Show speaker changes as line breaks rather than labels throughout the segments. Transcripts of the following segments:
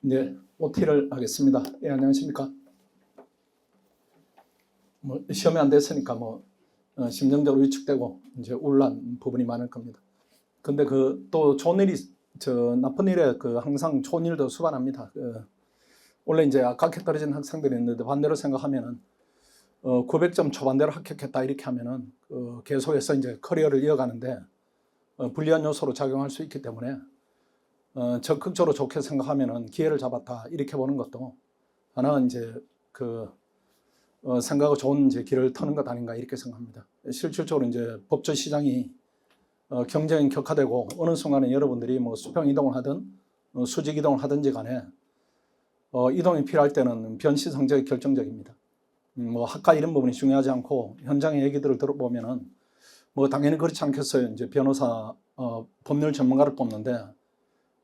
이제 OT를 하겠습니다. 예, 안녕하십니까. 시험이 안 됐으니까 심정적으로 위축되고 이제 우울한 부분이 많을 겁니다. 근데 또 좋은 일이 나쁜 일에 항상 좋은 일도 수반합니다. 원래 이제 악하게 떨어진 학생들이 있는데 반대로 생각하면은 900점 초반대로 합격했다 이렇게 하면은 계속해서 이제 커리어를 이어가는데 불리한 요소로 작용할 수 있기 때문에 적극적으로 좋게 생각하면은 기회를 잡았다 이렇게 보는 것도 하나 이제 생각하고 좋은 이제 길을 터는 것 아닌가 이렇게 생각합니다. 실질적으로 이제 법조 시장이 경쟁이 격화되고 어느 순간에 여러분들이 수평 이동을 하든 수직 이동을 하든지 간에 이동이 필요할 때는 변시 성적이 결정적입니다. 학과 이런 부분이 중요하지 않고 현장의 얘기들을 들어보면은 당연히 그렇지 않겠어요. 이제 변호사 법률 전문가를 뽑는데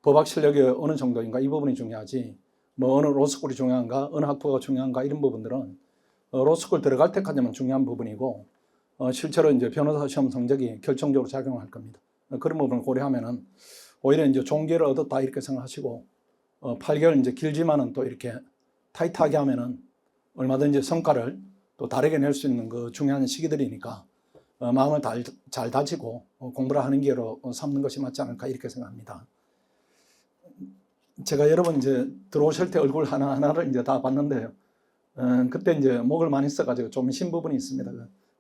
법학 실력이 어느 정도인가 이 부분이 중요하지 어느 로스쿨이 중요한가 어느 학부가 중요한가 이런 부분들은 로스쿨 들어갈 때까지만 중요한 부분이고 실제로 이제 변호사 시험 성적이 결정적으로 작용할 겁니다. 그런 부분을 고려하면은 오히려 이제 좋은 기회를 얻었다 이렇게 생각하시고 8개월 이제 길지만은 또 이렇게 타이트하게 하면은 얼마든지 성과를 또 다르게 낼 수 있는 중요한 시기들이니까 마음을 잘 다지고 공부를 하는 기회로 삼는 것이 맞지 않을까 이렇게 생각합니다. 제가 여러분 이제 들어오실 때 얼굴 하나하나를 이제 다 봤는데요. 그때 이제 목을 많이 써가지고 좀 쉰 부분이 있습니다.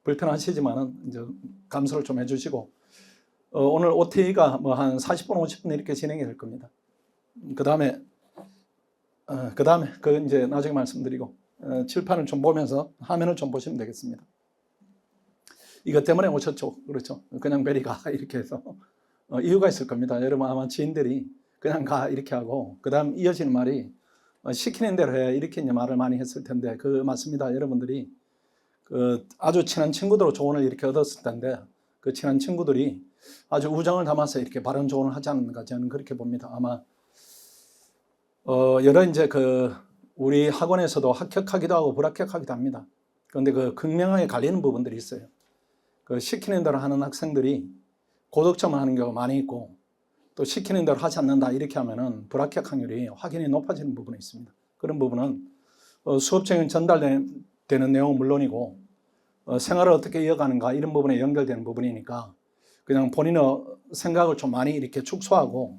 불편하시지만은 이제 감수를 좀 해주시고 오늘 OT가 한 40분, 50분 이렇게 진행이 될 겁니다. 그 다음에 이제 나중에 말씀드리고 칠판을 좀 보면서 화면을 좀 보시면 되겠습니다. 이것 때문에 오셨죠, 그렇죠? 그냥 베리가 이렇게 해서 이유가 있을 겁니다. 여러분 아마 지인들이 그냥 가 이렇게 하고 그 다음 이어지는 말이 시키는 대로 해 이렇게 이제 말을 많이 했을 텐데 맞습니다. 여러분들이 아주 친한 친구들로 조언을 이렇게 얻었을 텐데 그 친한 친구들이 아주 우정을 담아서 이렇게 바른 조언을 하지 않는가 저는 그렇게 봅니다. 아마 여러 이제 우리 학원에서도 합격하기도 하고 불합격하기도 합니다. 그런데 극명하게 갈리는 부분들이 있어요. 시키는 대로 하는 학생들이 고득점을 하는 경우가 많이 있고 또 시키는 대로 하지 않는다 이렇게 하면은 불합격 확률이 확연히 높아지는 부분이 있습니다. 그런 부분은 수업적인 전달되는 내용은 물론이고 생활을 어떻게 이어가는가 이런 부분에 연결되는 부분이니까 그냥 본인의 생각을 좀 많이 이렇게 축소하고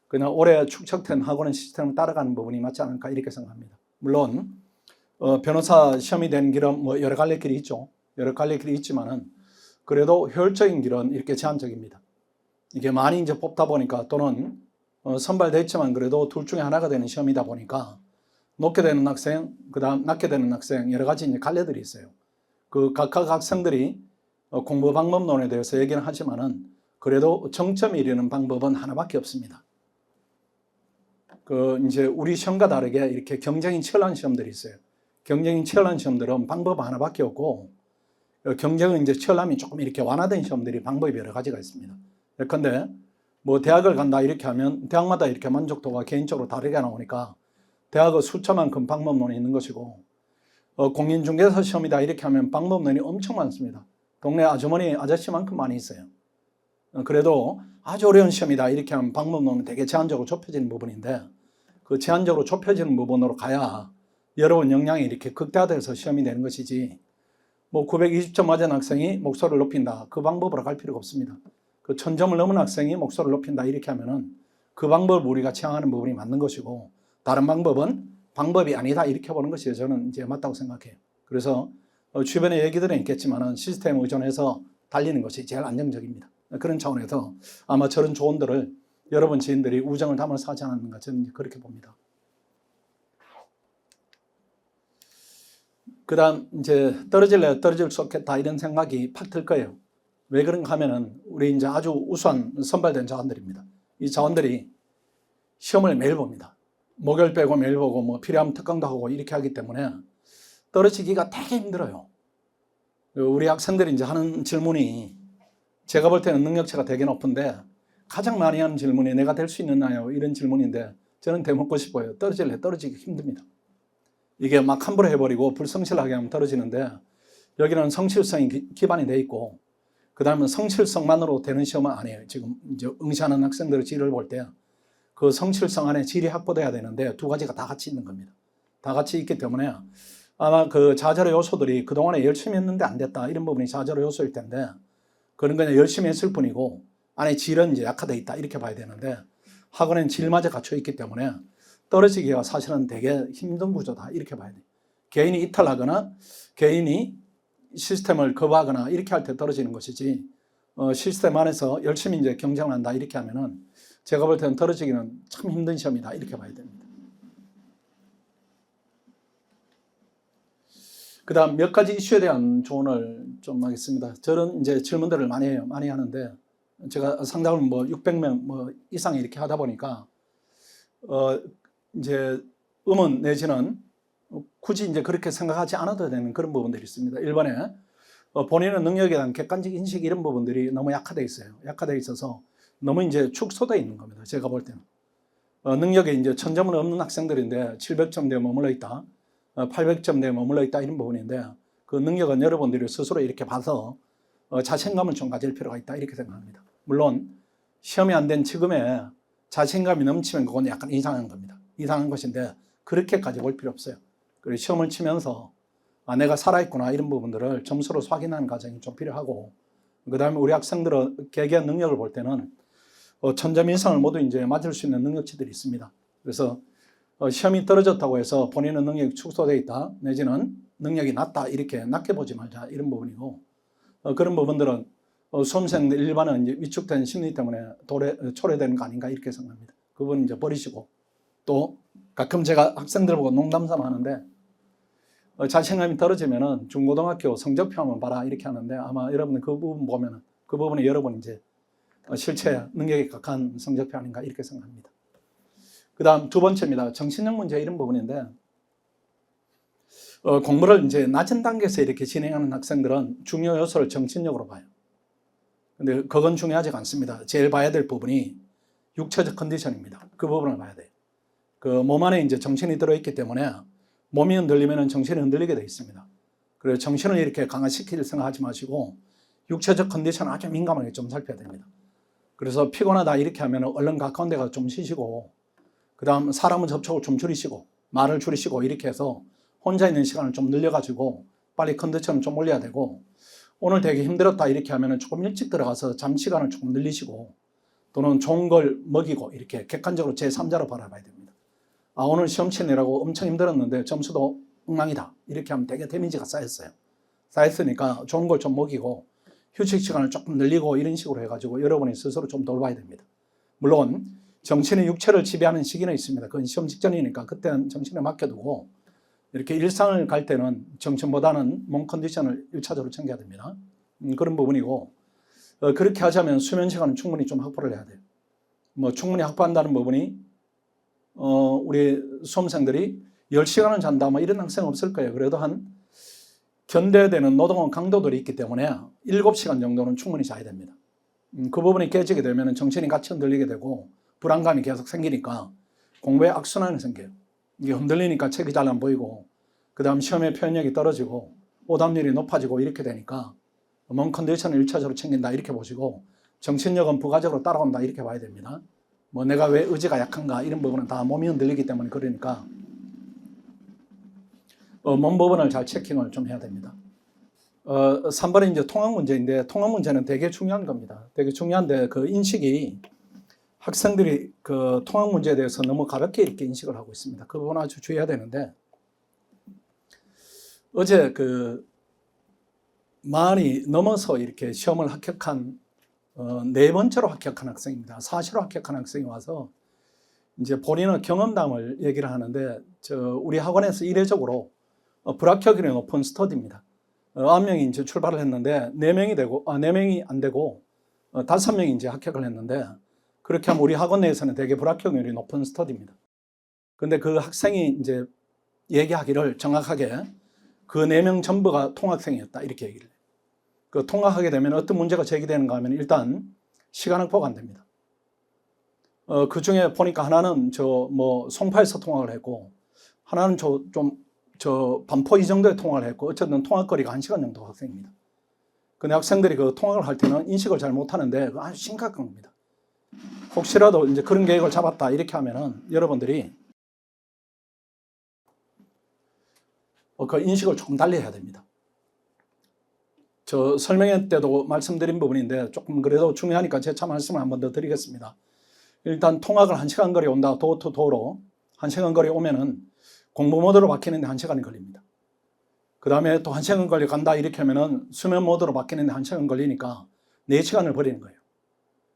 그냥 오래 축적된 학원의 시스템을 따라가는 부분이 맞지 않을까 이렇게 생각합니다. 물론 변호사 시험이 되는 길은 여러 갈래 길이 있죠. 여러 갈래 길이 있지만은 그래도 효율적인 길은 이렇게 제한적입니다. 이게 많이 이제 뽑다 보니까 또는 선발됐지만 그래도 둘 중에 하나가 되는 시험이다 보니까 높게 되는 학생, 그 다음 낮게 되는 학생 여러 가지 이제 갈래들이 있어요. 각각 학생들이 공부 방법론에 대해서 얘기는 하지만은 그래도 정점에 이르는 방법은 하나밖에 없습니다. 이제 우리 시험과 다르게 이렇게 경쟁이 치열한 시험들이 있어요. 경쟁이 치열한 시험들은 방법 하나밖에 없고 경쟁은 이제 치열함이 조금 이렇게 완화된 시험들이 방법이 여러 가지가 있습니다. 예컨대 대학을 간다 이렇게 하면 대학마다 이렇게 만족도가 개인적으로 다르게 나오니까 대학의 숫자만큼 방법론이 있는 것이고 공인중개사 시험이다 이렇게 하면 방법론이 엄청 많습니다. 동네 아주머니 아저씨만큼 많이 있어요. 그래도 아주 어려운 시험이다 이렇게 하면 방법론은 되게 제한적으로 좁혀지는 부분인데 그 제한적으로 좁혀지는 부분으로 가야 여러분 역량이 이렇게 극대화돼서 시험이 되는 것이지 920점 맞은 학생이 목소리를 높인다 그 방법으로 갈 필요가 없습니다. 1000점을 넘은 학생이 목소리를 높인다 이렇게 하면은 그 방법을 우리가 취향하는 부분이 맞는 것이고 다른 방법은 방법이 아니다 이렇게 보는 것이 저는 이제 맞다고 생각해요. 그래서 주변에 얘기들은 있겠지만은 시스템 의존해서 달리는 것이 제일 안정적입니다. 그런 차원에서 아마 저런 조언들을 여러분 지인들이 우정을 담아서 하지 않았는가 저는 그렇게 봅니다. 그 다음 이제 떨어질래 떨어질 수 없겠다 이런 생각이 팍 들 거예요. 왜 그런가 하면은 우리 이제 아주 우수한 선발된 자원들입니다. 이 자원들이 시험을 매일 봅니다. 목요일 빼고 매일 보고 필요하면 특강도 하고 이렇게 하기 때문에 떨어지기가 되게 힘들어요. 우리 학생들이 이제 하는 질문이 제가 볼 때는 능력치가 되게 높은데 가장 많이 하는 질문이 내가 될 수 있느냐요 이런 질문인데 저는 대묻고 싶어요. 떨어질래 떨어지기 힘듭니다. 이게 막 함부로 해버리고 불성실하게 하면 떨어지는데 여기는 성실성이 기반이 돼 있고 그 다음에 성실성만으로 되는 시험은 아니에요. 지금 이제 응시하는 학생들의 질을 볼 때 그 성실성 안에 질이 확보돼야 되는데 두 가지가 다 같이 있는 겁니다. 다 같이 있기 때문에 아마 그 좌절의 요소들이 그동안에 열심히 했는데 안 됐다 이런 부분이 좌절의 요소일 텐데 그런 그냥 열심히 했을 뿐이고 안에 질은 이제 약화되어 있다 이렇게 봐야 되는데 학원에는 질마저 갖춰 있기 때문에 떨어지기가 사실은 되게 힘든 구조다 이렇게 봐야 돼요. 개인이 이탈하거나 개인이 시스템을 거부하거나 이렇게 할 때 떨어지는 것이지 시스템 안에서 열심히 이제 경쟁을 한다 이렇게 하면은 제가 볼 때는 떨어지기는 참 힘든 시험이다 이렇게 봐야 됩니다. 그 다음 몇 가지 이슈에 대한 조언을 좀 하겠습니다. 저는 이제 질문들을 많이 해요. 많이 하는데 제가 상담을 뭐 600명 뭐 이상 이렇게 하다 보니까 이제 음원 내지는 굳이 이제 그렇게 생각하지 않아도 되는 그런 부분들이 있습니다. 일반에 본인의 능력에 대한 객관적 인식 이런 부분들이 너무 약화되어 있어요. 약화되어 있어서 너무 이제 축소되어 있는 겁니다. 제가 볼 때는. 능력에 이제 1000점은 없는 학생들인데 700점대에 머물러 있다. 800점대에 머물러 있다 이런 부분인데 그 능력은 여러분들이 스스로 이렇게 봐서 자신감을 좀 가질 필요가 있다 이렇게 생각합니다. 물론 시험이 안 된 지금에 자신감이 넘치면 그건 약간 이상한 겁니다. 이상한 것인데 그렇게까지 볼 필요 없어요. 그리고 시험을 치면서 내가 살아있구나 이런 부분들을 점수로 확인하는 과정이 좀 필요하고 그 다음에 우리 학생들의 개개인 능력을 볼 때는 1000점 이상을 모두 이제 맞을 수 있는 능력치들이 있습니다. 그래서 시험이 떨어졌다고 해서 본인의 능력이 축소되어 있다 내지는 능력이 낮다 이렇게 낮게 보지 말자 이런 부분이고 그런 부분들은 수험생들 일반은 이제 위축된 심리 때문에 초래되는 거 아닌가 이렇게 생각합니다. 그 부분 이제 버리시고 또 가끔 제가 학생들 보고 농담삼아 하는데 자신감이 떨어지면은 중고등학교 성적표 한번 봐라 이렇게 하는데 아마 여러분들 그 부분 보면은 그 부분이 여러분 이제 실체 능력에 각한 성적표 아닌가 이렇게 생각합니다. 그 다음 두 번째입니다. 정신력 문제 이런 부분인데 공부를 이제 낮은 단계에서 이렇게 진행하는 학생들은 중요 요소를 정신력으로 봐요. 근데 그건 중요하지 않습니다. 제일 봐야 될 부분이 육체적 컨디션입니다. 그 부분을 봐야 돼요. 그 몸 안에 이제 정신이 들어있기 때문에 몸이 흔들리면 정신이 흔들리게 되어 있습니다. 그래서 정신을 이렇게 강화시킬 생각하지 마시고 육체적 컨디션 아주 민감하게 좀 살펴야 됩니다. 그래서 피곤하다 이렇게 하면 얼른 가까운 데 가서 좀 쉬시고 그 다음 사람의 접촉을 좀 줄이시고 말을 줄이시고 이렇게 해서 혼자 있는 시간을 좀 늘려가지고 빨리 컨디션을 좀 올려야 되고 오늘 되게 힘들었다 이렇게 하면 조금 일찍 들어가서 잠 시간을 조금 늘리시고 또는 좋은 걸 먹이고 이렇게 객관적으로 제3자로 바라봐야 됩니다. 오늘 시험 치느라고 엄청 힘들었는데 점수도 엉망이다 이렇게 하면 되게 데미지가 쌓였어요. 쌓였으니까 좋은 걸 좀 먹이고 휴식 시간을 조금 늘리고 이런 식으로 해가지고 여러분이 스스로 좀 돌봐야 됩니다. 물론 정신이 육체를 지배하는 시기는 있습니다. 그건 시험 직전이니까 그때는 정신에 맡겨두고 이렇게 일상을 갈 때는 정신보다는 몸 컨디션을 1차적으로 챙겨야 됩니다. 그런 부분이고 그렇게 하자면 수면 시간은 충분히 좀 확보를 해야 돼요. 뭐 충분히 확보한다는 부분이 우리 수험생들이 10시간을 잔다 뭐 이런 학생 없을 거예요. 그래도 한 견뎌야 되는 노동은 강도들이 있기 때문에 7시간 정도는 충분히 자야 됩니다. 그 부분이 깨지게 되면 정신이 같이 흔들리게 되고 불안감이 계속 생기니까 공부에 악순환이 생겨요. 이게 흔들리니까 책이 잘 안 보이고 그 다음 시험의 표현력이 떨어지고 오답률이 높아지고 이렇게 되니까 몸 컨디션을 1차적으로 챙긴다 이렇게 보시고 정신력은 부가적으로 따라온다 이렇게 봐야 됩니다. 뭐 내가 왜 의지가 약한가 이런 부분은 다 몸이 흔들리기 때문에 그러니까 몸 부분을 잘 체킹을 좀 해야 됩니다. 3번은 이제 통학 문제인데 통학 문제는 되게 중요한 겁니다. 되게 중요한데 그 인식이 학생들이 그 통학 문제에 대해서 너무 가볍게 이렇게 인식을 하고 있습니다. 그 부분 아주 주의해야 되는데 어제 그 많이 넘어서 이렇게 시험을 합격한 4번째로 합격한 학생입니다. 사시로 합격한 학생이 와서 이제 본인의 경험담을 얘기를 하는데 우리 학원에서 이례적으로 불합격률이 높은 스터디입니다. 9명이 이제 출발을 했는데 4명이 안 되고 5명이 이제 합격을 했는데 그렇게 하면 우리 학원 내에서는 되게 불합격률이 높은 스터디입니다. 근데 그 학생이 이제 얘기하기를 정확하게 그 4명 전부가 통학생이었다 이렇게 얘기를 해요. 그 통학하게 되면 어떤 문제가 제기되는가 하면 일단 시간 확보가 안 됩니다. 그 중에 보니까 하나는 송파에서 통학을 했고 하나는 반포 이 정도에 통학을 했고 어쨌든 통학거리가 1시간 정도 학생입니다. 근데 학생들이 그 통학을 할 때는 인식을 잘 못하는데 아주 심각한 겁니다. 혹시라도 이제 그런 계획을 잡았다 이렇게 하면은 여러분들이 그 인식을 조금 달리 해야 됩니다. 저 설명회 때도 말씀드린 부분인데 조금 그래도 중요하니까 재차 말씀을 한 번 더 드리겠습니다. 일단 통학을 1시간 거리 온다. 도어투도어로 1시간 거리 오면은 공부 모드로 바뀌는데 1시간이 걸립니다. 그 다음에 또 1시간 걸리 간다 이렇게 하면은 수면 모드로 바뀌는데 1시간 걸리니까 4시간을 버리는 거예요.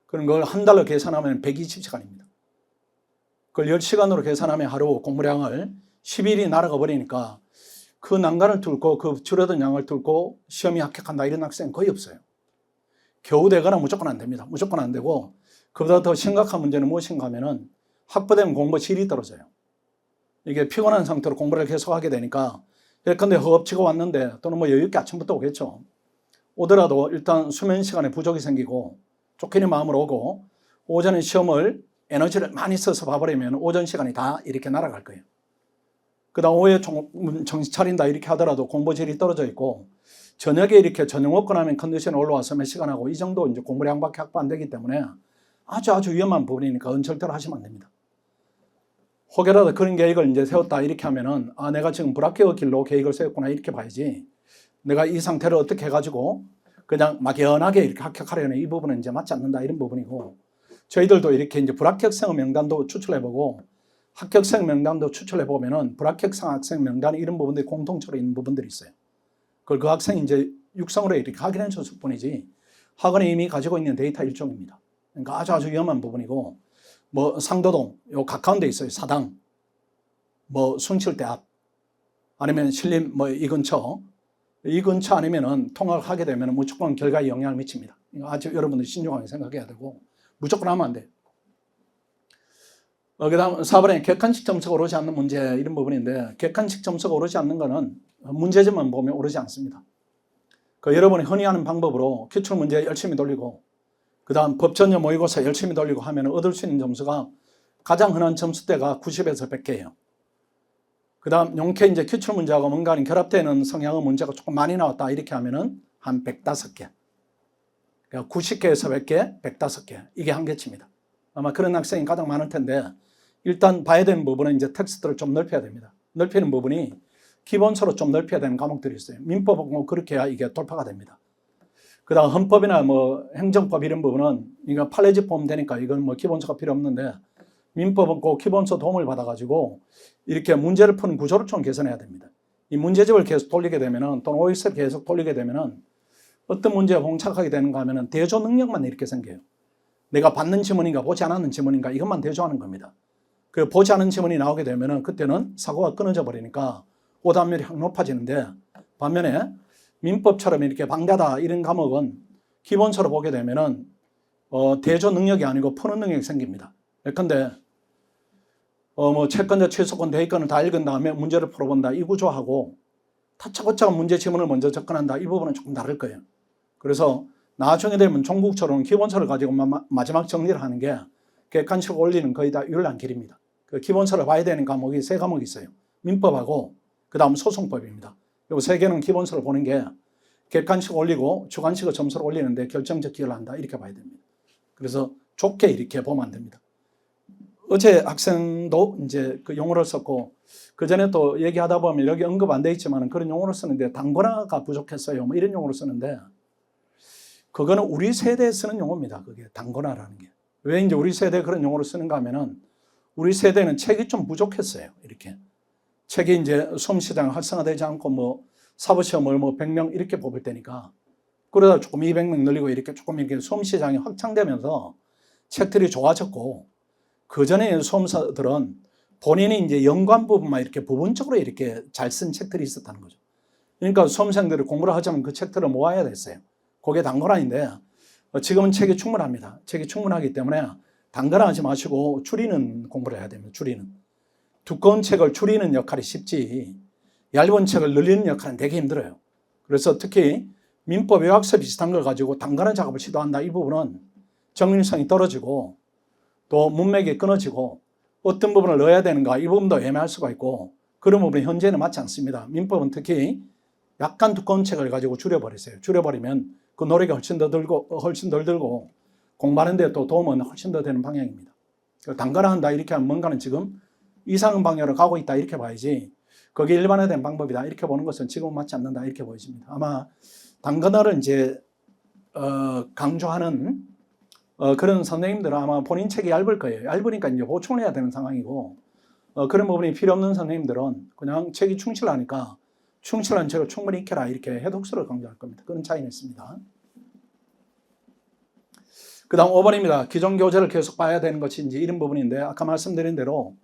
그런 걸 한 달로 계산하면 120시간입니다. 그걸 10시간으로 계산하면 하루 공부량을 10일이 날아가 버리니까 그 난간을 뚫고 그 줄어든 양을 뚫고 시험에 합격한다 이런 학생은 거의 없어요. 겨우 되거나 무조건 안 됩니다. 무조건 안 되고 그보다 더 심각한 문제는 무엇인가 하면은 확보되면 공부 질이 떨어져요. 이게 피곤한 상태로 공부를 계속하게 되니까 예컨대 허겁지겁 왔는데 또는 뭐 여유 있게 아침부터 오겠죠. 오더라도 일단 수면 시간에 부족이 생기고 쫓기는 마음으로 오고 오전에 시험을 에너지를 많이 써서 봐버리면 오전 시간이 다 이렇게 날아갈 거예요. 그 다음 오후에 정신 차린다 이렇게 하더라도 공부질이 떨어져 있고 저녁에 이렇게 저녁 먹고 나면 컨디션이 올라와서 몇 시간 하고 이 정도 이제 공부량밖에 확보 안 되기 때문에 아주 위험한 부분이니까 절대로 하시면 안 됩니다. 혹여라도 그런 계획을 이제 세웠다 이렇게 하면은 내가 지금 불합격의 길로 계획을 세웠구나 이렇게 봐야지 내가 이 상태를 어떻게 해가지고 그냥 막연하게 이렇게 합격하려는 이 부분은 이제 맞지 않는다 이런 부분이고 저희들도 이렇게 이제 불합격생 명단도 추출해보고 합격생 명단도 추출해보면은 불합격생 학생 명단 이런 부분들이 공통적으로 있는 부분들이 있어요. 그걸 그 학생이 이제 육성으로 이렇게 확인해 줬을 뿐이지 학원에 이미 가지고 있는 데이터 일종입니다. 그러니까 아주 위험한 부분이고 뭐 상도동 요 가까운 데 있어요. 사당 뭐 순칠대 앞 아니면 신림 뭐 이 근처 아니면은 통학을 하게 되면 무조건 결과에 영향을 미칩니다. 아주 여러분들 신중하게 생각해야 되고 무조건 하면 안 돼요. 그 다음 4번에 객관식 점수가 오르지 않는 문제 이런 부분인데 객관식 점수가 오르지 않는 거는 문제점만 보면 오르지 않습니다. 여러분이 흔히 하는 방법으로 기출문제 열심히 돌리고 그 다음 법전형 모의고사 열심히 돌리고 하면 얻을 수 있는 점수가 가장 흔한 점수대가 90에서 100개예요. 그 다음 용케 이제 기출문제하고 뭔가 결합되는 성향의 문제가 조금 많이 나왔다 이렇게 하면은 한 105개. 그러니까 90개에서 100개, 105개. 이게 한계치입니다. 아마 그런 학생이 가장 많을 텐데 일단 봐야 되는 부분은 이제 텍스트를 좀 넓혀야 됩니다. 넓히는 부분이 기본서로 좀 넓혀야 되는 과목들이 있어요. 민법은 그렇게 해야 이게 돌파가 됩니다. 그 다음 헌법이나 뭐 행정법 이런 부분은 이거 판례집 보면 되니까 이건 뭐 기본서가 필요 없는데 민법은 꼭 기본서 도움을 받아가지고 이렇게 문제를 푸는 구조를 좀 개선해야 됩니다. 이 문제집을 계속 돌리게 되면은 또는 OX를 계속 돌리게 되면은 어떤 문제에 봉착하게 되는가 하면은 대조 능력만 이렇게 생겨요. 내가 받는 지문인가 보지 않았는 지문인가 이것만 대조하는 겁니다. 그 보지 않은 지문이 나오게 되면은 그때는 사고가 끊어져 버리니까 오답률이 확 높아지는데 반면에 민법처럼 이렇게 방대하다 이런 과목은 기본서로 보게 되면은 대조 능력이 아니고 푸는 능력이 생깁니다. 예컨대 뭐 채권자 취소권 대입권을 다 읽은 다음에 문제를 풀어본다 이 구조하고 다차고차 문제 지문을 먼저 접근한다 이 부분은 조금 다를 거예요. 그래서 나중에 되면 종국처럼 기본서를 가지고 마지막 정리를 하는 게 객관식을 올리는 거의 다 유일한 길입니다. 그 기본서를 봐야 되는 과목이 3과목이 있어요. 민법하고 그 다음 소송법입니다. 이 3개는 기본서를 보는 게 객관식 올리고 주관식의 점수를 올리는데 결정적 기여를 한다 이렇게 봐야 됩니다. 그래서 좋게 이렇게 보면 안 됩니다. 어제 학생도 이제 그 용어를 썼고 그 전에 또 얘기하다 보면 여기 언급 안 돼 있지만 그런 용어를 쓰는데 단권화가 부족했어요. 뭐 이런 용어를 쓰는데 그거는 우리 세대에 쓰는 용어입니다. 그게 단권화라는 게. 왜 이제 우리 세대에 그런 용어를 쓰는가 하면은 우리 세대는 책이 좀 부족했어요. 이렇게. 책이 이제 수험시장 활성화되지 않고 뭐 사법시험을 뭐 100명 이렇게 뽑을 때니까 그러다 조금 200명 늘리고 이렇게 조금 이렇게 수험시장이 확장되면서 책들이 좋아졌고 그 전에 수험사들은 본인이 이제 연관 부분만 이렇게 부분적으로 이렇게 잘 쓴 책들이 있었다는 거죠. 그러니까 수험생들이 공부를 하자면 그 책들을 모아야 됐어요. 그게 단권화인데 지금은 책이 충분합니다. 책이 충분하기 때문에 단권화하지 마시고 줄이는 공부를 해야 됩니다. 줄이는. 두꺼운 책을 줄이는 역할이 쉽지 얇은 책을 늘리는 역할은 되게 힘들어요. 그래서 특히 민법 요약서 비슷한 걸 가지고 단권화 작업을 시도한다. 이 부분은 정밀성이 떨어지고 또 문맥이 끊어지고 어떤 부분을 넣어야 되는가 이 부분도 애매할 수가 있고 그런 부분이 현재는 맞지 않습니다. 민법은 특히 약간 두꺼운 책을 가지고 줄여버리세요. 줄여버리면 그 노력이 훨씬 덜 들고 공부하는 데 또 도움은 훨씬 더 되는 방향입니다. 단거라한다 이렇게 하면 뭔가는 지금 이상한 방향으로 가고 있다 이렇게 봐야지 그게 일반화된 방법이다 이렇게 보는 것은 지금은 맞지 않는다 이렇게 보여집니다. 아마 단거를 이제 강조하는 그런 선생님들은 아마 본인 책이 얇을 거예요. 얇으니까 이제 보충을 해야 되는 상황이고 그런 부분이 필요 없는 선생님들은 그냥 책이 충실하니까 충실한 책을 충분히 익혀라 이렇게 해독서를 강조할 겁니다. 그런 차이는 있습니다. 그 다음 5번입니다. 기존 교재를 계속 봐야 되는 것인지 이런 부분인데 아까 말씀드린 대로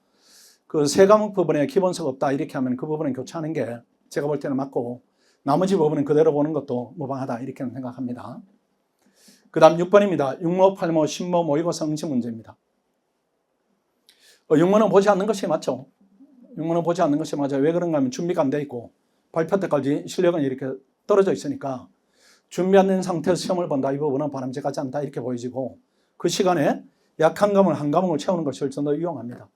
그 세 과목 부분에 기본서가 없다 이렇게 하면 그 부분은 교체하는 게 제가 볼 때는 맞고 나머지 부분은 그대로 보는 것도 무방하다 이렇게 생각합니다. 그 다음 6번입니다. 육모, 팔모, 신모, 모의고사 응시 문제입니다. 육모는 보지 않는 것이 맞죠. 육모는 보지 않는 것이 맞아요. 왜 그런가 하면 준비가 안 돼 있고 발표 때까지 실력은 이렇게 떨어져 있으니까 준비 안 된 상태에서 시험을 본다. 이 부분은 바람직하지 않다 이렇게 보여지고 그 시간에 약한 과목을 한 과목을 채우는 것이 훨씬 더 유용합니다.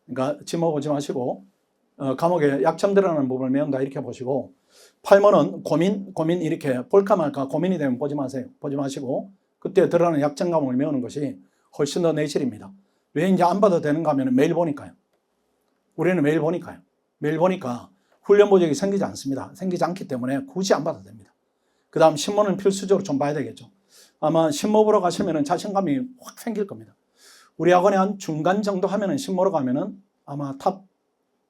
그러니까 지모 보지 마시고 과목에 약점 드러나는 부분을 메운다 이렇게 보시고 팔모는 고민 이렇게 볼까 말까 고민이 되면 보지 마세요. 보지 마시고 그때 드러나는 약점 과목을 메우는 것이 훨씬 더 내실입니다. 왜 이제 안 봐도 되는가 하면 매일 보니까요. 우리는 매일 보니까요. 매일 보니까 훈련 보적이 생기지 않습니다. 생기지 않기 때문에 굳이 안 봐도 됩니다. 그 다음 신모는 필수적으로 좀 봐야 되겠죠. 아마 신모 보러 가시면 자신감이 확 생길 겁니다. 우리 학원에 한 중간 정도 하면은 신모로 가면은 아마 탑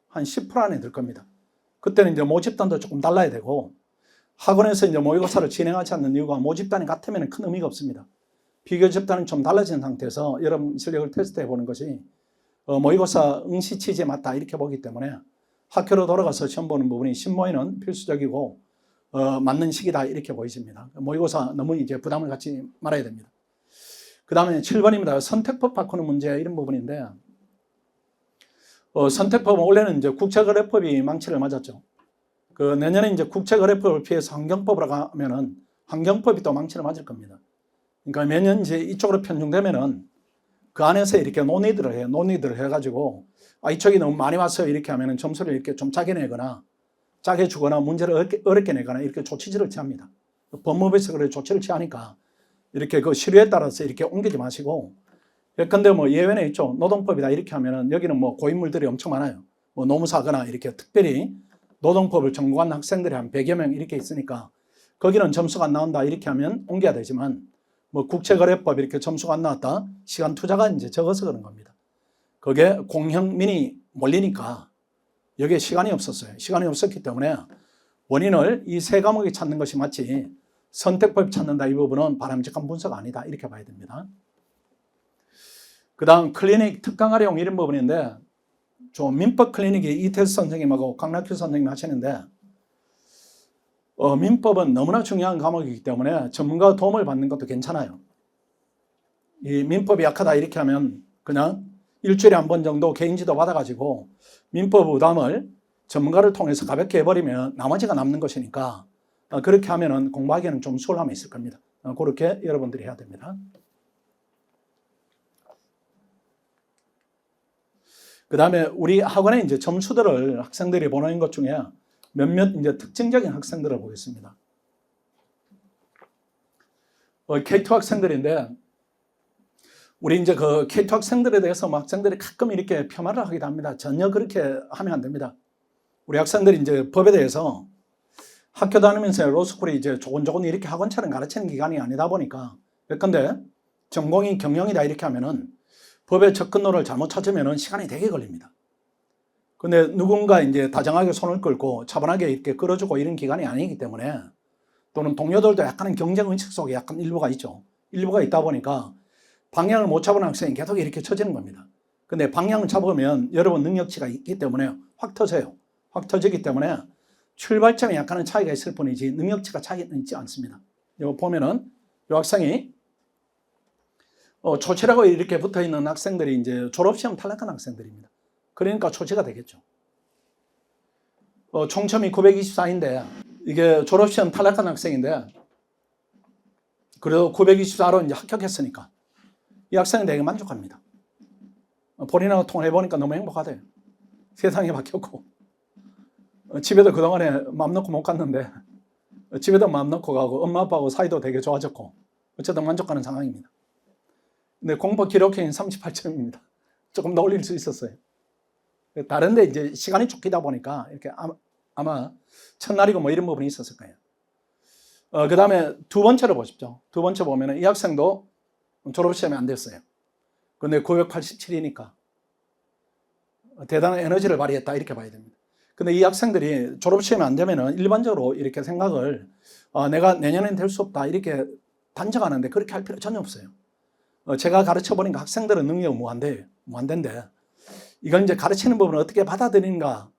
한 10% 안에 들 겁니다. 그때는 이제 모집단도 조금 달라야 되고 학원에서 이제 모의고사를 진행하지 않는 이유가 모집단이 같으면 큰 의미가 없습니다. 비교 집단은 좀 달라진 상태에서 여러분 실력을 테스트해 보는 것이 모의고사 응시 취지에 맞다 이렇게 보기 때문에 학교로 돌아가서 시험 보는 부분이 신모에는 필수적이고 맞는 시기다 이렇게 보이십니다. 모의고사 너무 이제 부담을 갖지 말아야 됩니다. 그 다음에 7번입니다. 선택법 바꾸는 문제 이런 부분인데 선택법은 원래는 이제 국제거래법이 망치를 맞았죠. 그 내년에 이제 국제거래법을 피해서 환경법으로 가면은 환경법이 또 망치를 맞을 겁니다. 그러니까 매년 이제 이쪽으로 편중되면은 그 안에서 이렇게 논의들을 해가지고 이쪽이 너무 많이 왔어요 이렇게 하면은 점수를 이렇게 좀 짜게 내거나 짜게 주거나 문제를 어렵게 내거나 이렇게 조치질을 취합니다. 법무부에서 그래 조치를 취하니까 이렇게 그 실효에 따라서 이렇게 옮기지 마시고 예컨대 뭐 예외는 있죠. 노동법이다 이렇게 하면은 여기는 뭐 고인물들이 엄청 많아요. 뭐 노무사거나 이렇게 특별히 노동법을 전공한 학생들이 한 100여 명 이렇게 있으니까 거기는 점수가 안 나온다 이렇게 하면 옮겨야 되지만 뭐 국제거래법 이렇게 점수가 안 나왔다 시간 투자가 이제 적어서 그런 겁니다. 그게 공형민이 몰리니까 여기에 시간이 없었어요. 시간이 없었기 때문에 원인을 이 세 과목에 찾는 것이 맞지 선택법 찾는다 이 부분은 바람직한 분석 아니다 이렇게 봐야 됩니다. 그 다음 클리닉 특강 활용 이런 부분인데 좀 민법 클리닉이 이태수 선생님하고 강락규 선생님이 하시는데 민법은 너무나 중요한 과목이기 때문에 전문가 도움을 받는 것도 괜찮아요. 이 민법이 약하다 이렇게 하면 그냥 일주일에 한 번 정도 개인 지도 받아가지고 민법 부담을 전문가를 통해서 가볍게 해버리면 나머지가 남는 것이니까 그렇게 하면은 공부하기에는 좀 수월함이 있을 겁니다. 그렇게 여러분들이 해야 됩니다. 그 다음에 우리 학원에 이제 점수들을 학생들이 보내는 것 중에 몇몇 이제 특징적인 학생들을 보겠습니다. K2 학생들인데 우리 이제 그 K2 학생들에 대해서 학생들이 가끔 이렇게 폄하를 하기도 합니다. 전혀 그렇게 하면 안 됩니다. 우리 학생들이 이제 법에 대해서 학교 다니면서 로스쿨이 이제 조곤조곤 이렇게 학원처럼 가르치는 기간이 아니다 보니까 예컨대 전공이 경영이다 이렇게 하면은 법의 접근로를 잘못 찾으면 시간이 되게 걸립니다. 근데 누군가 이제 다정하게 손을 끌고 차분하게 이렇게 끌어주고 이런 기간이 아니기 때문에 또는 동료들도 약간은 경쟁의식 속에 약간 일부가 있죠. 일부가 있다 보니까 방향을 못 잡은 학생이 계속 이렇게 쳐지는 겁니다. 근데 방향을 잡으면 여러분 능력치가 있기 때문에 확 터져요. 확 터지기 때문에 출발점에 약간은 차이가 있을 뿐이지 능력치가 차이는 있지 않습니다. 이거 보면은 이 학생이 초치라고 이렇게 붙어 있는 학생들이 이제 졸업시험 탈락한 학생들입니다. 그러니까 초치가 되겠죠. 총점이 924인데 이게 졸업시험 탈락한 학생인데 그래도 924로 이제 합격했으니까 이 학생은 되게 만족합니다. 본인하고 통화해 보니까 너무 행복하대요. 세상이 바뀌었고 집에도 그동안에 마음 놓고 못 갔는데 집에도 마음 놓고 가고 엄마 아빠하고 사이도 되게 좋아졌고 어쨌든 만족하는 상황입니다. 근데 공법 기록형이 38점입니다. 조금 더 올릴 수 있었어요. 다른데 이제 시간이 쫓기다 보니까 이렇게 아마 첫날이고 뭐 이런 부분이 있었을 거예요. 그 다음에 두 번째로 보십시오. 두 번째 보면은 이 학생도 졸업시험이 안 됐어요. 근데 987이니까 대단한 에너지를 발휘했다 이렇게 봐야 됩니다. 근데 이 학생들이 졸업시험이 안 되면은 일반적으로 이렇게 생각을 내가 내년엔 될 수 없다 이렇게 단정하는데 그렇게 할 필요 전혀 없어요. 제가 가르쳐 보니까 학생들은 능력 무한대인데 이걸 이제 가르치는 부분을 어떻게 받아들이는가,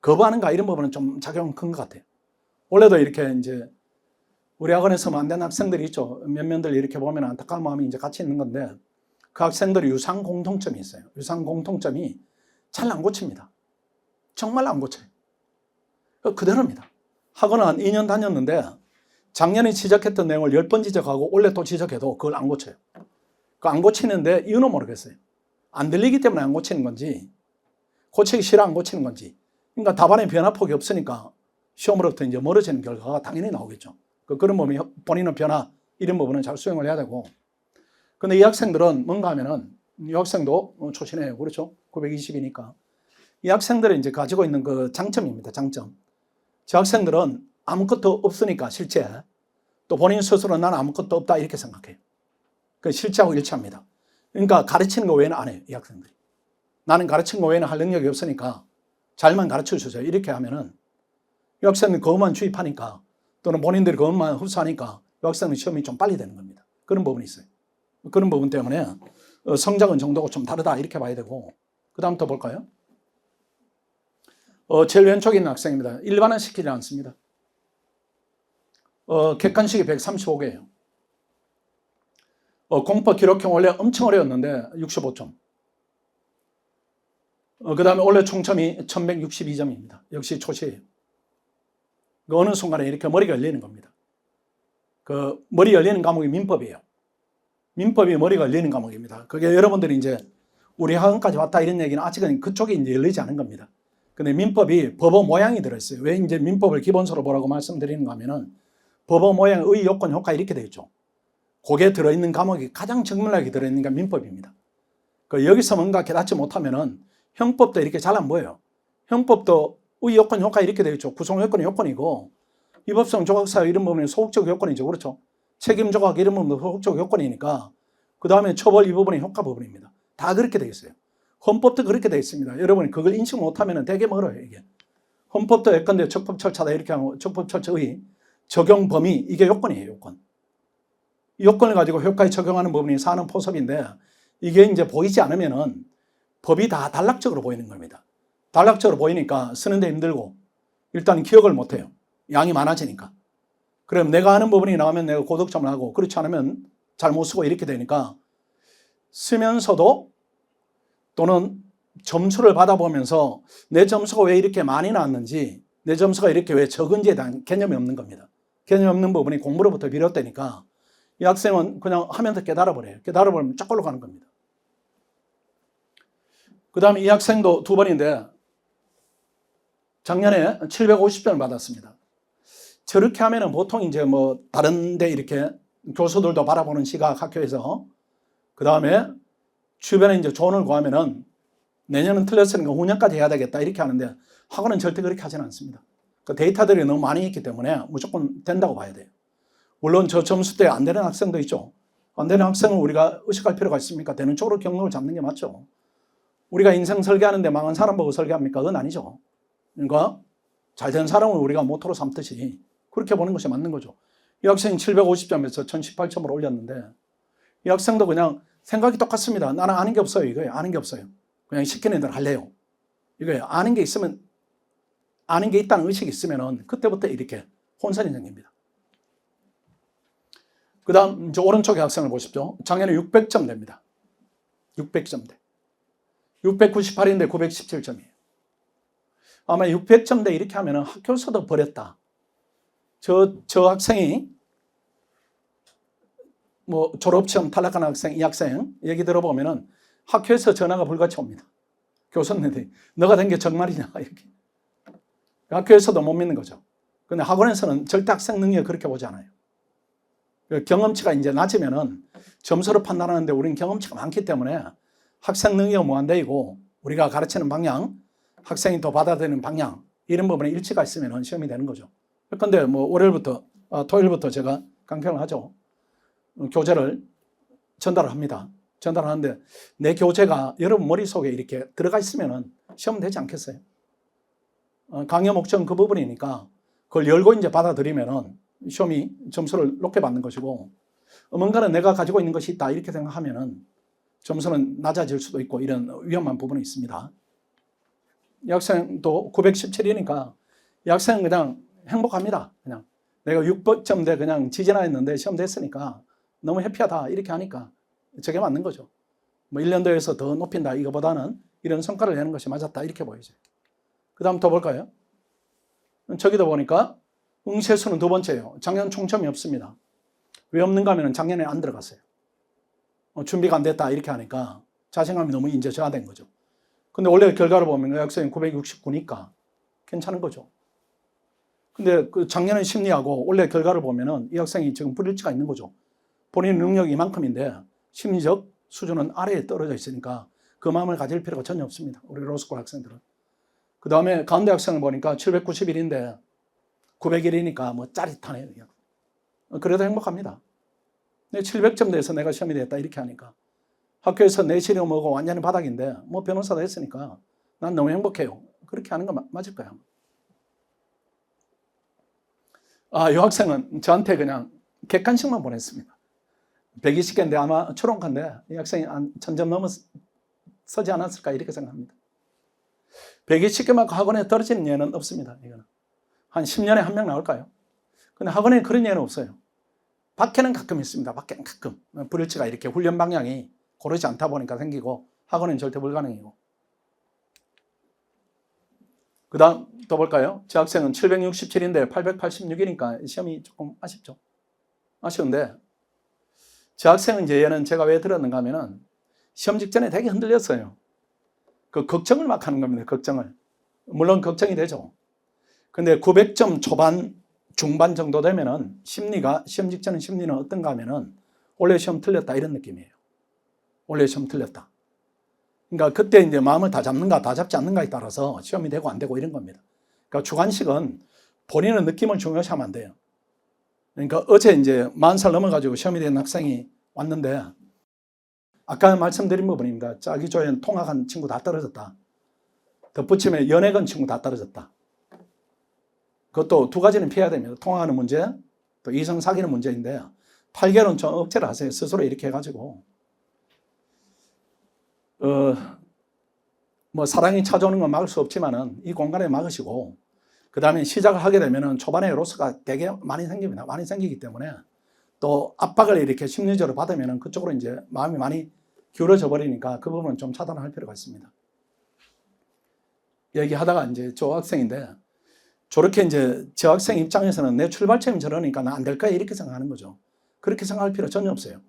거부하는가 이런 부분은 좀 작용은 큰 것 같아요. 원래도 이렇게 이제 우리 학원에서 안 되는 학생들이 있죠. 몇 면들 이렇게 보면 안타까운 마음이 이제 같이 있는 건데 그 학생들이 유사한 공통점이 있어요. 유사한 공통점이 잘 안 고칩니다. 정말 안 고쳐요. 그대로입니다. 학원은 한 2년 다녔는데 작년에 지적했던 내용을 10번 지적하고 올해 또 지적해도 그걸 안 고쳐요. 그 안 고치는데 이유는 모르겠어요. 안 들리기 때문에 안 고치는 건지 고치기 싫어 안 고치는 건지. 그러니까 답안에 변화폭이 없으니까 시험으로부터 이제 멀어지는 결과가 당연히 나오겠죠. 그런 부분이 본인의 변화 이런 부분은 잘 수용을 해야 되고. 근데 이 학생들은 뭔가 하면은 이 학생도 초신해요. 그렇죠? 920이니까. 이 학생들이 이제 가지고 있는 그 장점입니다. 장점. 저 학생들은 아무것도 없으니까 실제 또 본인 스스로 나는 아무것도 없다 이렇게 생각해요. 그 실제하고 일치합니다. 그러니까 가르치는 거 외에는 안 해요. 이 학생들이. 나는 가르치는 거 외에는 할 능력이 없으니까 잘만 가르쳐 주세요. 이렇게 하면은 이 학생은 그것만 주입하니까 또는 본인들이 그것만 흡수하니까 이 학생은 시험이 좀 빨리 되는 겁니다. 그런 부분이 있어요. 그런 부분 때문에 성적은 정도가 좀 다르다 이렇게 봐야 되고. 그 다음 또 볼까요? 제일 왼쪽에 있는 학생입니다. 일반화 시키지 않습니다. 객관식이 135개예요. 공법 기록형 원래 엄청 어려웠는데 65점. 그 다음에 원래 총점이 1162점입니다. 역시 초시예요. 어느 순간에 이렇게 머리가 열리는 겁니다. 그 머리 열리는 과목이 민법이에요. 민법이 머리가 열리는 과목입니다. 그게 여러분들이 이제 우리 학원까지 왔다 이런 얘기는 아직은 그쪽이 이제 열리지 않은 겁니다. 근데 민법이 법어 모양이 들어있어요. 왜 이제 민법을 기본서로 보라고 말씀드리는가 하면은 법어 모양, 의, 요건, 효과 이렇게 되어 있죠. 거기에 들어있는 과목이 가장 정밀하게 들어있는 게 민법입니다. 여기서 뭔가 깨닫지 못하면은 형법도 이렇게 잘 안 보여요. 형법도 의, 요건, 효과 이렇게 되어 있죠. 구성 요건이 요건이고 위법성 조각사유 이런 부분이 소극적 요건이죠. 그렇죠. 책임 조각 이런 부분도 소극적 요건이니까 그 다음에 처벌 이 부분이 효과 부분입니다. 다 그렇게 되어 있어요. 헌법도 그렇게 되어 있습니다. 여러분이 그걸 인식 못하면 되게 멀어요. 이게 헌법도 예컨대 적법 절차다 이렇게 하고 적법 절차의 적용 범위 이게 요건이에요. 요건. 이 요건을 가지고 효과에 적용하는 부분이 사는 포섭인데 이게 이제 보이지 않으면은 법이 다 단락적으로 보이는 겁니다. 단락적으로 보이니까 쓰는데 힘들고 일단 기억을 못해요. 양이 많아지니까. 그럼 내가 아는 부분이 나오면 내가 고득점을 하고 그렇지 않으면 잘 못 쓰고 이렇게 되니까 쓰면서도 또는 점수를 받아보면서 내 점수가 왜 이렇게 많이 나왔는지 내 점수가 이렇게 왜 적은지에 대한 개념이 없는 겁니다. 개념이 없는 부분이 공부로부터 비롯되니까 이 학생은 그냥 하면서 깨달아버려요. 깨달아버리면 쫙 올라가는 겁니다. 그 다음에 이 학생도 두 번인데 작년에 750점을 받았습니다. 저렇게 하면은 보통 이제 뭐 다른데 이렇게 교수들도 바라보는 시각 학교에서 그 다음에 주변에 이제 조언을 구하면은 내년은 틀렸으니까 후년까지 해야 되겠다 이렇게 하는데 학원은 절대 그렇게 하지는 않습니다. 그 데이터들이 너무 많이 있기 때문에 무조건 된다고 봐야 돼요. 물론 저 점수 때 안 되는 학생도 있죠. 안 되는 학생은 우리가 의식할 필요가 있습니까? 되는 쪽으로 경로를 잡는 게 맞죠. 우리가 인생 설계하는데 망한 사람 보고 설계합니까? 그건 아니죠. 그러니까 잘된 사람을 우리가 모토로 삼듯이 그렇게 보는 것이 맞는 거죠. 이 학생이 750점에서 1018점을 올렸는데 이 학생도 그냥 생각이 똑같습니다. 나는 아는 게 없어요. 이거예요. 아는 게 없어요. 그냥 시키는 대로 할래요. 이거예요. 아는 게 있으면 아는 게 있다는 의식이 있으면은 그때부터 이렇게 혼선이 생깁니다. 그 다음 저 오른쪽의 학생을 보십시오. 작년에 600점 됩니다. 600점 대. 698인데 917점이에요. 아마 600점 대 이렇게 하면은 학교에서도 버렸다. 저 학생이 뭐 졸업시험 탈락한 학생, 이 학생 얘기 들어보면은 학교에서 전화가 불같이 옵니다. 교수님들이 너가 된 게 정말이냐 이렇게. 학교에서도 못 믿는 거죠. 근데 학원에서는 절대 학생 능력을 그렇게 보지 않아요. 경험치가 이제 낮으면은 점수로 판단하는데 우리는 경험치가 많기 때문에 학생 능력 무한대이고 우리가 가르치는 방향, 학생이 또 받아들이는 방향 이런 부분에 일치가 있으면 시험이 되는 거죠. 그런데 뭐 월요일부터 토요일부터 제가 강평을 하죠. 교재를 전달을 합니다. 전달하는데 내 교재가 여러분 머릿속에 이렇게 들어가 있으면 시험 되지 않겠어요? 강의 목적은 그 부분이니까 그걸 열고 이제 받아들이면 시험이 점수를 높게 받는 것이고, 뭔가는 내가 가지고 있는 것이 있다 이렇게 생각하면 점수는 낮아질 수도 있고 이런 위험한 부분이 있습니다. 이 학생도 917이니까 이 학생은 그냥 행복합니다. 그냥 내가 6점대 그냥 지지나 했는데 시험 됐으니까 너무 해피하다 이렇게 하니까 저게 맞는 거죠. 뭐 1년도에서 더 높인다 이거보다는 이런 성과를 내는 것이 맞았다 이렇게 보이죠. 그 다음 더 볼까요? 저기도 보니까 응시수는 두 번째예요. 작년 총점이 없습니다. 왜 없는가 하면 작년에 안 들어갔어요. 준비가 안 됐다 이렇게 하니까 자신감이 너무 이제 저하된 거죠. 근데 원래 결과를 보면 그 학생이 969니까 괜찮은 거죠. 근데 그 작년의 심리하고 원래 결과를 보면은 이 학생이 지금 불일치가 있는 거죠. 본인 능력이 이만큼인데 심리적 수준은 아래에 떨어져 있으니까 그 마음을 가질 필요가 전혀 없습니다. 우리 로스쿨 학생들은. 그 다음에 가운데 학생을 보니까 791인데 901이니까 뭐 짜릿하네요. 그래도 행복합니다. 700점 돼서 내가 시험이 됐다 이렇게 하니까 학교에서 내실이 뭐고 완전히 바닥인데 뭐 변호사도 했으니까 난 너무 행복해요. 그렇게 하는 거 맞을까요? 이 학생은 저한테 그냥 객관식만 보냈습니다. 120개인데 아마 초롱칸데 이 학생이 한 1000점 넘어 서지 않았을까 이렇게 생각합니다. 120개만 학원에 떨어지는 예는 없습니다. 이거는. 한 10년에 한 명 나올까요? 근데 학원에 그런 예는 없어요. 밖에는 가끔 있습니다. 밖에는 가끔. 불일치가 이렇게 훈련 방향이 고르지 않다 보니까 생기고 학원은 절대 불가능이고. 그 다음 또 볼까요? 제 학생은 767인데 886이니까 시험이 조금 아쉽죠. 아쉬운데 제 학생은 이제 얘는 제가 왜 들었는가 하면은 시험 직전에 되게 흔들렸어요. 그 걱정을 막 하는 겁니다. 걱정을. 물론 걱정이 되죠. 근데 900점 초반, 중반 정도 되면은 심리가, 시험 직전 심리는 어떤가 하면은 원래 시험 틀렸다 이런 느낌이에요. 원래 시험 틀렸다. 그러니까 그때 이제 마음을 다 잡는가, 다 잡지 않는가에 따라서 시험이 되고 안 되고 이런 겁니다. 그러니까 주관식은 본인의 느낌을 중요시하면 안 돼요. 그러니까 어제 이제 40살 넘어가지고 시험이 된 학생이 왔는데 아까 말씀드린 부분입니다. 자기 조연 통학한 친구 다 떨어졌다. 덧붙이면 연애건 친구 다 떨어졌다. 그것도 두 가지는 피해야 됩니다. 통학하는 문제, 또 이성 사귀는 문제인데 8개월은 좀 억제를 하세요. 스스로 이렇게 해가지고 뭐 사랑이 찾아오는 건 막을 수 없지만은 이 공간에 막으시고 그 다음에 시작을 하게 되면은 초반에 로스가 되게 많이 생깁니다. 많이 생기기 때문에 또 압박을 이렇게 심리적으로 받으면은 그쪽으로 이제 마음이 많이 기울어져 버리니까 그 부분은 좀 차단할 필요가 있습니다. 얘기하다가 이제 저 학생인데 저렇게 이제 저 학생 입장에서는 내 출발점이 저러니까 나 안 될 거야 이렇게 생각하는 거죠. 그렇게 생각할 필요 전혀 없어요.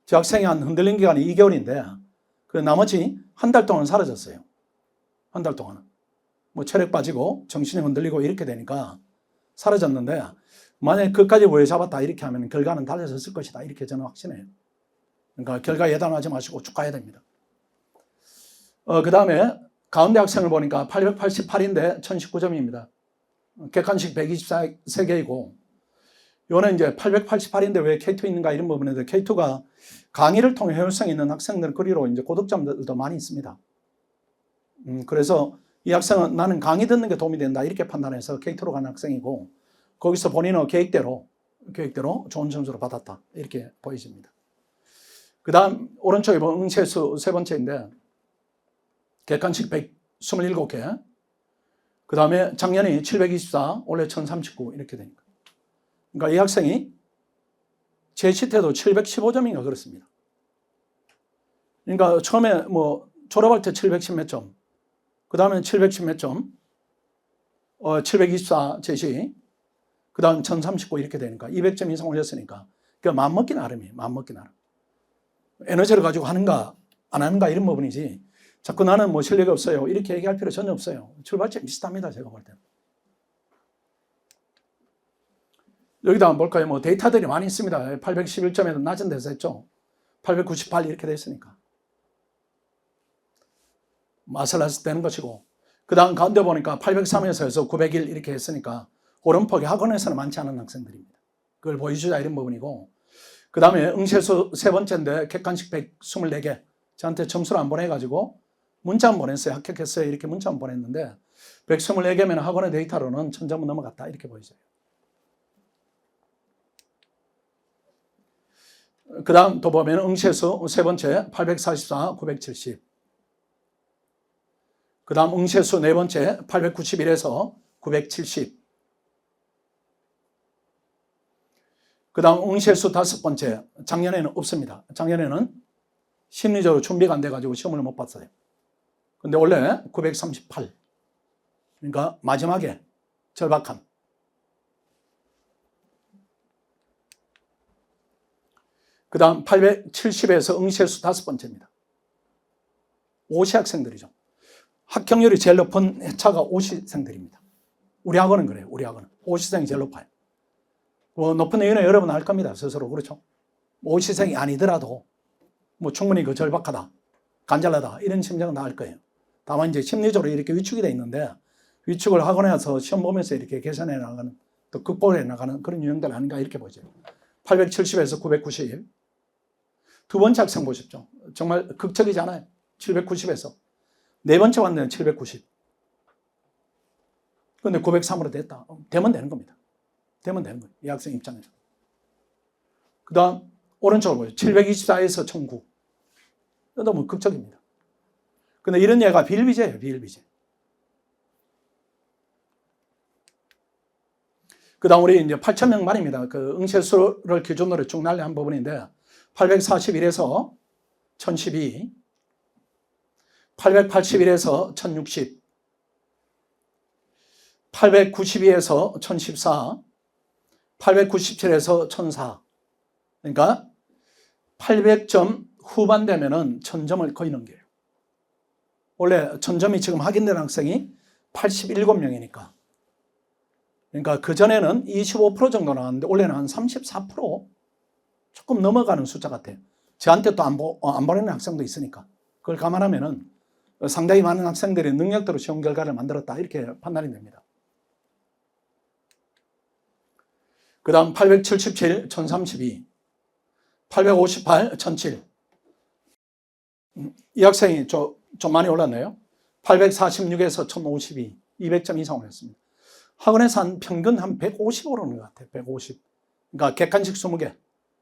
저 학생이 한 흔들린 기간이 2개월인데 그 나머지 한 달 동안 사라졌어요. 한 달 동안은. 뭐 체력 빠지고 정신이 흔들리고 이렇게 되니까 사라졌는데 만약에 끝까지 오해 잡았다 이렇게 하면 결과는 달라졌을 것이다 이렇게 저는 확신해요. 그러니까 결과 예단하지 마시고 쭉 가야 됩니다. 그 다음에 가운데 학생을 보니까 888인데 1019점입니다. 객관식 123개이고 이거는 이제 888인데 왜 K2 있는가 이런 부분인데 K2가 강의를 통해 효율성 있는 학생들 거리로 이제 고득점들도 많이 있습니다. 그래서 이 학생은 나는 강의 듣는 게 도움이 된다 이렇게 판단해서 K2로 간 학생이고 거기서 본인은 계획대로 좋은 점수를 받았다 이렇게 보여집니다. 그 다음 오른쪽에 보면 응시수 세 번째인데 객관식 127개 그 다음에 작년에 724 올해 1039 이렇게 되니까 그러니까 이 학생이 제시 때도 715점인가 그렇습니다. 그러니까 처음에 뭐 졸업할 때 710 몇 점, 그 다음에 710 몇 점, 724 제시, 그 다음 1039 이렇게 되니까 200점 이상 올렸으니까 그러니까 마음먹기 나름이에요. 마음먹기 나름. 에너지를 가지고 하는가 안 하는가 이런 부분이지 자꾸 나는 뭐 실력이 없어요 이렇게 얘기할 필요 전혀 없어요. 출발점 비슷합니다. 제가 볼 때는. 여기다 한번 볼까요? 뭐 데이터들이 많이 있습니다. 811점에도 낮은 데서 했죠. 898 이렇게 됐으니까. 마슬라스 되는 것이고, 그 다음 가운데 보니까 803에서 해서 901 이렇게 했으니까 오름폭이 학원에서는 많지 않은 학생들입니다. 그걸 보여주자 이런 부분이고, 그 다음에 응시수 세 번째인데 객관식 124개 저한테 점수를 안 보내가지고 문자 안 보냈어요. 합격했어요. 이렇게 문자 안 보냈는데 124개면 학원의 데이터로는 1000점은 넘어갔다 이렇게 보여져요. 그 다음 또 보면 응시수 세 번째 844, 970. 그 다음 응시수 네 번째 891에서 970. 그 다음 응시수 다섯 번째, 작년에는 없습니다. 작년에는 심리적으로 준비가 안 돼가지고 시험을 못 봤어요. 근데 원래 938. 그러니까 마지막에 절박함. 그 다음 870에서 응시수 다섯 번째입니다. 5시 학생들이죠. 합격률이 제일 높은 회차가 5시생들입니다. 우리 학원은 그래요. 우리 학원은. 5시생이 제일 높아요. 높은 이유는 여러분 알 겁니다. 스스로. 그렇죠? 5시생이 아니더라도 뭐 충분히 그 절박하다, 간절하다 이런 심정은 다 알 거예요. 다만 이제 심리적으로 이렇게 위축이 돼 있는데 위축을 학원에서 시험 보면서 이렇게 개선해 나가는, 또 극복해 나가는 그런 유형들 아닌가 이렇게 보죠. 870에서 990. 두 번째 학생 보십시오. 정말 극적이잖아요. 790에서. 네 번째 왔네요. 790. 그런데 903으로 됐다. 되면 되는 겁니다. 되면 되는 거예요. 이 학생 입장에서. 그 다음 오른쪽으로 보죠. 724에서 1009. 너무 극적입니다. 근데 이런 얘가 비일비재예요. 비일비재. 그 다음 우리 이제 8,000명 만입니다. 그 응시수를 기준으로 쭉 날려한 부분인데 841에서 1012, 881에서 1060, 892에서 1014, 897에서 1004. 그러니까 800점 후반 되면은 1000점을 거의 넘겨요. 원래 1000점이 지금 확인된 학생이 87명이니까. 그러니까 그전에는 25% 정도 나왔는데 올해는 한 34% 조금 넘어가는 숫자 같아요. 저한테 또 안 보내는 학생도 있으니까. 그걸 감안하면은 상당히 많은 학생들이 능력대로 시험 결과를 만들었다 이렇게 판단이 됩니다. 그 다음 877, 1032, 858, 1007. 이 학생이 좀 많이 올랐네요. 846에서 1052, 200점 이상을 했습니다. 학원에서 한 평균 한 150 오르는 것 같아요. 150. 그러니까 객관식 20개.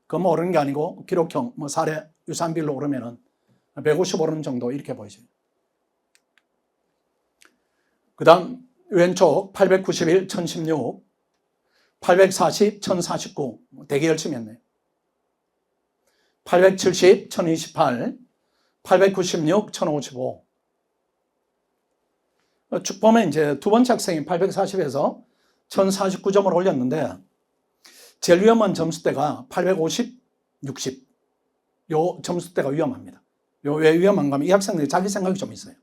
그거 오르는 게 아니고 기록형, 사례, 유산별로 오르면은 150 오르는 정도 이렇게 보이죠. 그 다음 왼쪽 891, 1016, 840, 1049. 되게 열심히 했네요. 870, 1028, 896, 1055. 쭉 보면 이제 두 번째 학생이 840에서 1049점을 올렸는데 제일 위험한 점수대가 850, 60. 요 점수대가 위험합니다. 왜 위험한가 하면 이 학생들이 자기 생각이 좀 있어요.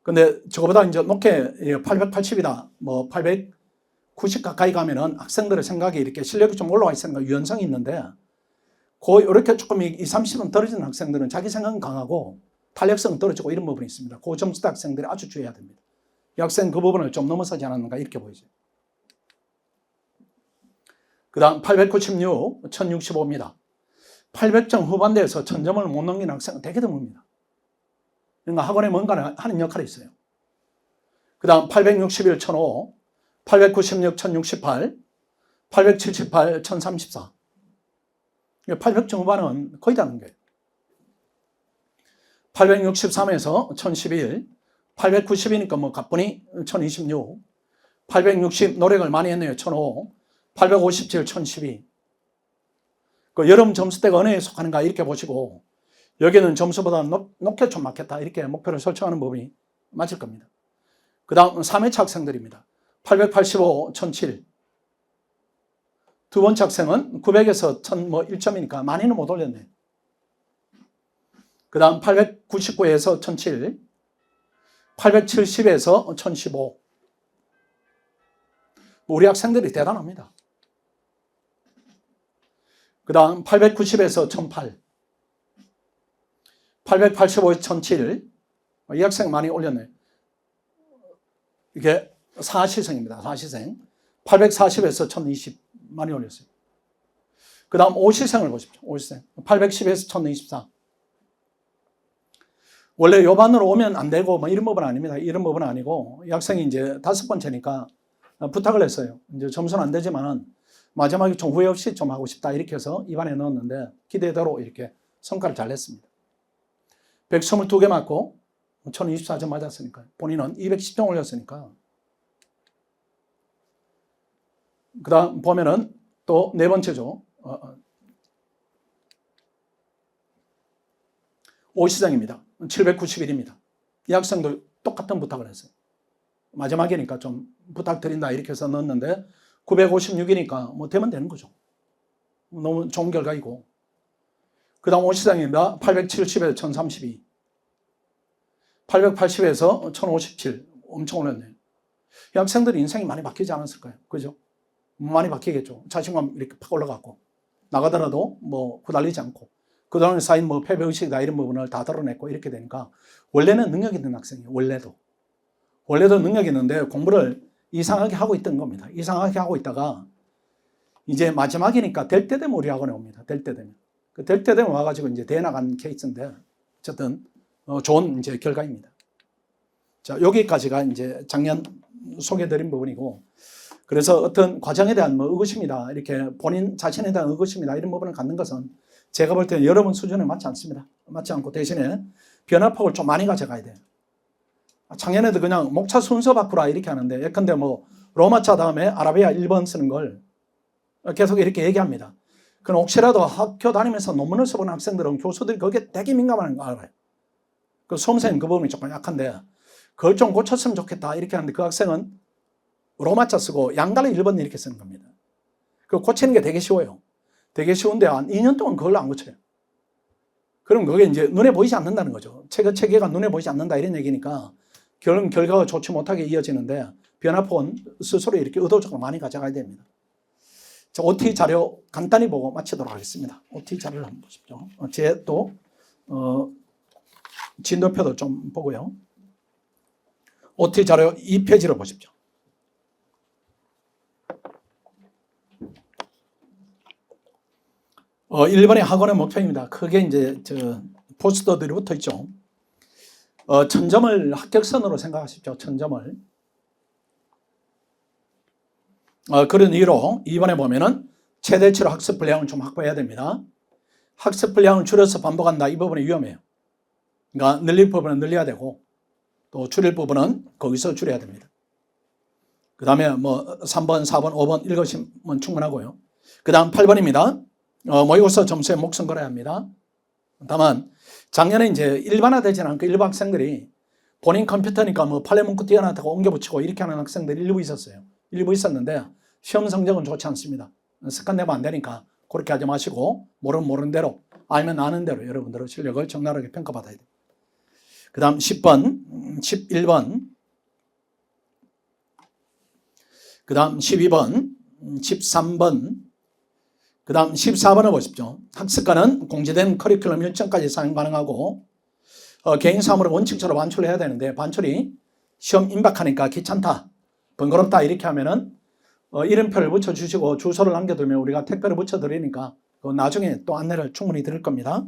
근데 저거보다 이제 높게 880이다, 890 가까이 가면은 학생들의 생각이 이렇게 실력이 좀 올라와 있으니까 유연성이 있는데 이렇게 조금 20, 30은 떨어지는 학생들은 자기 생각은 강하고 탄력성은 떨어지고 이런 부분이 있습니다. 그 점수대 학생들이 아주 주의해야 됩니다. 이 학생 그 부분을 좀 넘어서지 않았는가 이렇게 보이죠. 그 다음 896, 1065입니다. 800점 후반대에서 1000점을 못 넘기는 학생은 되게 드뭅니다. 그러니까 학원에 뭔가 하는 역할이 있어요. 그 다음 861, 1005, 896, 1068, 878, 1034. 800점 후반은 거의 다 넘겨요. 863에서 1011, 890이니까 가뿐히 1026, 860 노력을 많이 했네요. 1005, 857, 1012. 그 여름 점수대가 어느에 속하는가 이렇게 보시고 여기는 점수보다 높게 좀 맞겠다 이렇게 목표를 설정하는 법이 맞을 겁니다. 그 다음 3회차 학생들입니다. 885, 1007. 두 번째 학생은 900에서 1001점이니까 많이는 못 올렸네요. 그 다음 899에서 1007, 870에서 1015. 우리 학생들이 대단합니다. 그 다음 890에서 1008, 885에서 1007. 이 학생 많이 올렸네요. 이게 사시생입니다. 사시생. 840에서 1020 많이 올렸어요. 그 다음 오시생을 보십시오. 오시생. 810에서 1024. 원래 요 반으로 오면 안 되고 뭐 이런 법은 아닙니다. 이런 법은 아니고 이 학생이 이제 5번째니까 부탁을 했어요. 이제 점수는 안 되지만은 마지막에 좀 후회 없이 좀 하고 싶다 이렇게 해서 이 반에 넣었는데 기대대로 이렇게 성과를 잘 냈습니다. 122개 맞고 1024점 맞았으니까 본인은 210점 올렸으니까. 그 다음 보면은 또 네 번째죠. 오시장입니다. 791입니다. 이 학생도 똑같은 부탁을 했어요. 마지막이니까 좀 부탁드린다 이렇게 해서 넣었는데 956이니까 뭐 되면 되는 거죠. 너무 좋은 결과이고. 그 다음 오시장입니다. 870에서 1032, 880에서 1057 엄청 올랐네요. 이 학생들이 인생이 많이 바뀌지 않았을까요? 그죠? 많이 바뀌겠죠. 자신감 이렇게 팍 올라갔고 나가더라도 뭐 후달리지 않고 그동안에 쌓인 뭐 패배의식이다 이런 부분을 다 드러냈고 이렇게 되니까 원래는 능력 있는 학생이에요. 원래도 능력이 있는데 공부를 이상하게 하고 있던 겁니다. 이상하게 하고 있다가 이제 마지막이니까 될 때 되면 우리 학원에 옵니다. 될 때 되면. 그 될 때 되면 와가지고 이제 대회 나간 케이스인데 어쨌든 좋은 이제 결과입니다. 자, 여기까지가 이제 작년 소개해드린 부분이고, 그래서 어떤 과정에 대한 뭐 의구심이다, 이렇게 본인 자신에 대한 의구심이다, 이런 부분을 갖는 것은 제가 볼 때는 여러분 수준에 맞지 않습니다. 맞지 않고 대신에 변화폭을 좀 많이 가져가야 돼요. 작년에도 그냥 목차 순서 바꾸라 이렇게 하는데, 예컨대 뭐 로마자 다음에 아라비아 1번 쓰는 걸 계속 이렇게 얘기합니다. 그럼 혹시라도 학교 다니면서 논문을 써보는 학생들은 교수들이 거기에 되게 민감한 거 알아요. 그 수험생은 그 부분이 조금 약한데 그걸 좀 고쳤으면 좋겠다 이렇게 하는데, 그 학생은 로마자 쓰고 양달러 1번 이렇게 쓰는 겁니다. 그 고치는 게 되게 쉬워요. 되게 쉬운데 한 2년 동안 그걸 안 고쳐요. 그럼 그게 이제 눈에 보이지 않는다는 거죠. 체계가 눈에 보이지 않는다 이런 얘기니까 결과가 좋지 못하게 이어지는데, 변화폭은 스스로 이렇게 의도적으로 많이 가져가야 됩니다. 자, OT 자료 간단히 보고 마치도록 하겠습니다. OT 자료를 한번 보십시오. 제 또 진도표도 좀 보고요. OT 자료 2페이지를 보십시오. 일본의 학원의 목표입니다. 크게 이제 포스터들이 붙어 있죠. 1000점을 합격선으로 생각하십시오. 1000점을. 그런 이유로 이번에 보면은 최대치로 학습 분량을 좀 확보해야 됩니다. 학습 분량을 줄여서 반복한다, 이 부분이 위험해요. 그러니까 늘릴 부분은 늘려야 되고 또 줄일 부분은 거기서 줄여야 됩니다. 그 다음에 뭐 3번, 4번, 5번 읽으시면 충분하고요. 그 다음 8번입니다. 모의고사 점수에 목숨 걸어야 합니다. 다만 작년에 이제 일반화되지는 않고 일부 학생들이 본인 컴퓨터니까 뭐 판례 문구 띄어놨다가 옮겨붙이고 이렇게 하는 학생들이 일부 있었어요. 일부 있었는데 시험 성적은 좋지 않습니다. 습관되면 안 되니까 그렇게 하지 마시고 모르는 대로, 알면 아는 대로 여러분들의 실력을 적나라하게 평가받아야 돼요. 그 다음 10번, 11번, 그 다음 12번, 13번, 그 다음 14번을 보십시오. 학습과는 공지된 커리큘럼 일정까지 사용 가능하고 개인 사무를 원칙적으로 반출을 해야 되는데, 반출이 시험 임박하니까 귀찮다, 번거롭다 이렇게 하면은 이름표를 붙여주시고 주소를 남겨두면 우리가 택배를 붙여드리니까 나중에 또 안내를 충분히 드릴 겁니다.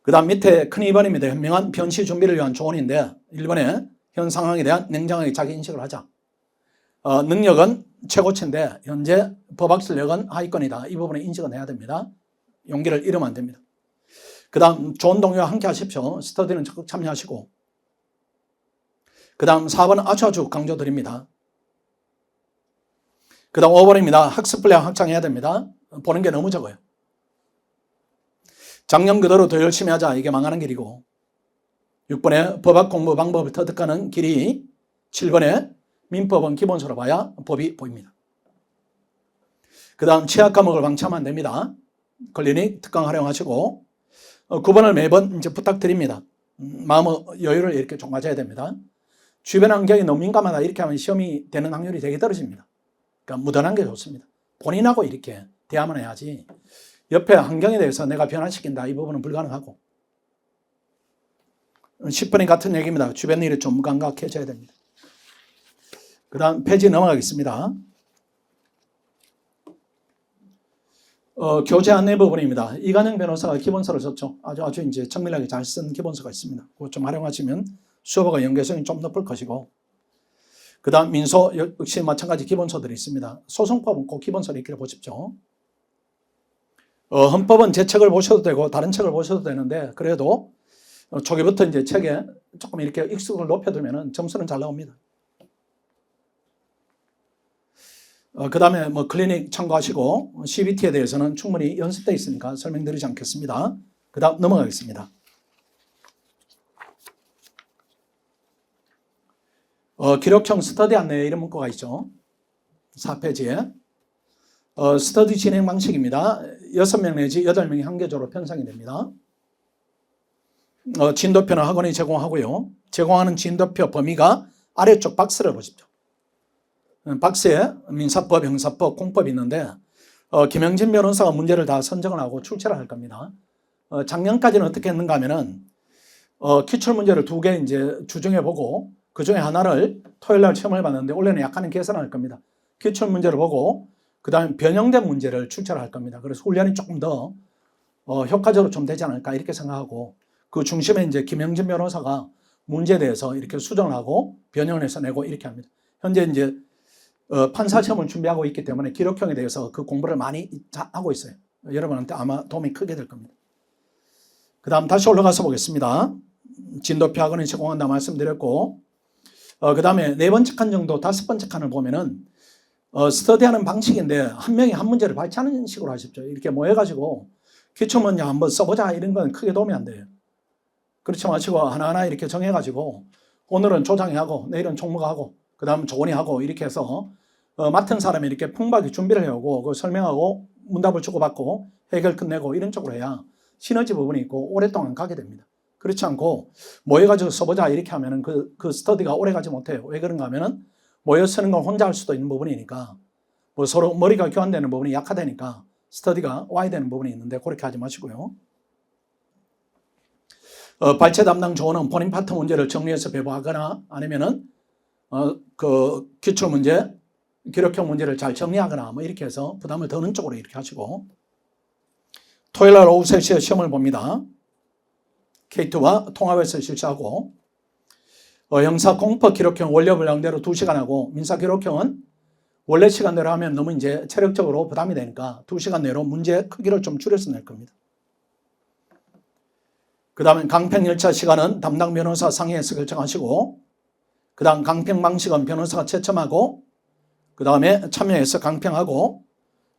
그 다음 밑에 큰 2번입니다. 현명한 변시 준비를 위한 조언인데, 1번에 현 상황에 대한 냉정하게 자기 인식을 하자. 능력은 최고치인데 현재 법학 실력은 하위권이다. 이 부분에 인식은 해야 됩니다. 용기를 잃으면 안 됩니다. 그 다음 좋은 동료와 함께 하십시오. 스터디는 적극 참여하시고. 그 다음 4번은 아주 강조드립니다. 그 다음 5번입니다. 학습 분량 확장해야 됩니다. 보는 게 너무 적어요. 작년 그대로 더 열심히 하자, 이게 망하는 길이고. 6번에 법학 공부 방법을 터득하는 길이, 7번에 민법은 기본서로 봐야 법이 보입니다. 그 다음 취약 과목을 방치하면 안 됩니다. 클리닉 특강 활용하시고. 9번을 매번 이제 부탁드립니다. 마음의 여유를 이렇게 좀 가져야 됩니다. 주변 환경이 너무 민감하다 이렇게 하면 시험이 되는 확률이 되게 떨어집니다. 그러니까 무던한 게 좋습니다. 본인하고 이렇게 대화만 해야지 옆에 환경에 대해서 내가 변화시킨다 이 부분은 불가능하고 10번이 같은 얘기입니다. 주변 일에 좀 감각해져야 됩니다. 그 다음 페이지 넘어가겠습니다. 교재 안내 부분입니다. 이관영 변호사가 기본서를 썼죠. 아주 이제 정밀하게 잘 쓴 기본서가 있습니다. 그거 좀 활용하시면 수업과 연계성이 좀 높을 것이고, 그 다음 민소 역시 마찬가지 기본서들이 있습니다. 소송법은 꼭 기본서를 익혀 보십시오. 헌법은 제 책을 보셔도 되고 다른 책을 보셔도 되는데 그래도 초기부터 이제 책에 조금 이렇게 익숙을 높여두면 점수는 잘 나옵니다. 그 다음에 뭐 클리닉 참고하시고 CBT에 대해서는 충분히 연습되어 있으니까 설명드리지 않겠습니다. 그 다음 넘어가겠습니다. 기록형 스터디 안내 이런 문구가 있죠. 4페이지에. 스터디 진행 방식입니다. 6명 내지 8명이 한 교조로 편성이 됩니다. 진도표는 학원이 제공하고요. 제공하는 진도표 범위가 아래쪽 박스를 보십시오. 박스에 민사법, 형사법, 공법이 있는데 김영진 변호사가 문제를 다 선정을 하고 출제를 할 겁니다. 작년까지는 어떻게 했는가 하면은 기출문제를 2개 이제 주중에 보고 그 중에 하나를 토요일 날 시험을 봤는데 올해는 약간은 개선할 겁니다. 기출문제를 보고 그 다음에 변형된 문제를 출제를 할 겁니다. 그래서 훈련이 조금 더 효과적으로 좀 되지 않을까 이렇게 생각하고 그 중심에 이제 김영진 변호사가 문제에 대해서 이렇게 수정하고 변형을 해서 내고 이렇게 합니다. 현재 이제 판사 시험을 준비하고 있기 때문에 기록형에 대해서 그 공부를 많이 하고 있어요. 여러분한테 아마 도움이 크게 될 겁니다. 그 다음 다시 올라가서 보겠습니다. 진도표 학원이 제공한다 말씀드렸고 그 다음에 4번째 칸 정도 5번째 칸을 보면은 스터디하는 방식인데 한 명이 한 문제를 발췌하는 식으로 하십시오. 이렇게 모여가지고 기출문제 한번 써보자 이런 건 크게 도움이 안 돼요. 그렇지 마시고 하나하나 이렇게 정해가지고 오늘은 조장이 하고 내일은 총무가 하고 그 다음 조원이 하고 이렇게 해서 맡은 사람이 이렇게 풍부하게 준비를 해오고 그걸 설명하고 문답을 주고받고 해결 끝내고 이런 쪽으로 해야 시너지 부분이 있고 오랫동안 가게 됩니다. 그렇지 않고 모여가지고 써보자 이렇게 하면은 그 스터디가 오래 가지 못해요. 왜 그런가 하면은 모여 쓰는 건 혼자 할 수도 있는 부분이니까 뭐 서로 머리가 교환되는 부분이 약하다니까 스터디가 와야 되는 부분이 있는데 그렇게 하지 마시고요. 발췌 담당 조원은 본인 파트 문제를 정리해서 배부하거나 아니면은 그 기출 문제, 기록형 문제를 잘 정리하거나 뭐 이렇게 해서 부담을 더는 쪽으로 이렇게 하시고 토요일 날 오후 3시에 시험을 봅니다. K2와 통합해서 실시하고 형사 공법 기록형 원료 분량대로 2시간 하고 민사 기록형은 원래 시간대로 하면 너무 이제 체력적으로 부담이 되니까 2시간 내로 문제 크기를 좀 줄여서 낼 겁니다. 그 다음에 강평 열차 시간은 담당 변호사 상의해서 결정하시고 그 다음 강평 방식은 변호사가 채점하고 그 다음에 참여해서 강평하고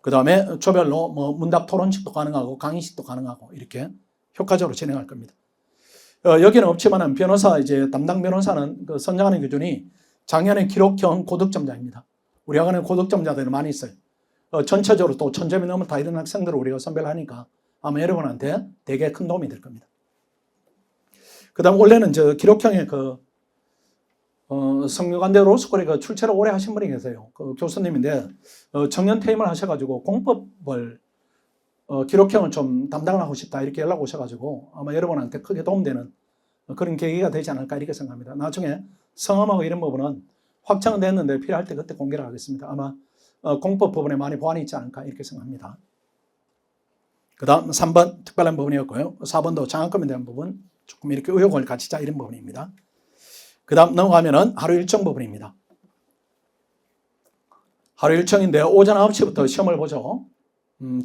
그 다음에 조별로 뭐 문답 토론식도 가능하고 강의식도 가능하고 이렇게 효과적으로 진행할 겁니다. 여기는 없지만은 변호사 이제 담당 변호사는 그 선정하는 기준이 작년에 기록형 고득점자입니다. 우리 학원에 고득점자들이 많이 있어요. 전체적으로 또 1000점이 넘은 다 이런 학생들을 우리가 선별을 하니까 아마 여러분한테 되게 큰 도움이 될 겁니다. 그 다음 원래는 저 기록형의 성균관대 로스쿨에 그 출제를 오래 하신 분이 계세요. 그 교수님인데 정년 퇴임을 하셔가지고 공법을 기록형을 좀 담당을 하고 싶다 이렇게 연락 오셔가지고 아마 여러분한테 크게 도움되는 그런 계기가 되지 않을까 이렇게 생각합니다. 나중에 성함하고 이런 부분은 확정은 됐는데 필요할 때 그때 공개를 하겠습니다. 아마 공법 부분에 많이 보완이 있지 않을까 이렇게 생각합니다. 그 다음 3번 특별한 부분이었고요. 4번도 장학금에 대한 부분 조금 이렇게 의혹을 가지자 이런 부분입니다. 그 다음 넘어가면은 하루 일정 부분입니다. 하루 일정인데 오전 9시부터 시험을 보죠.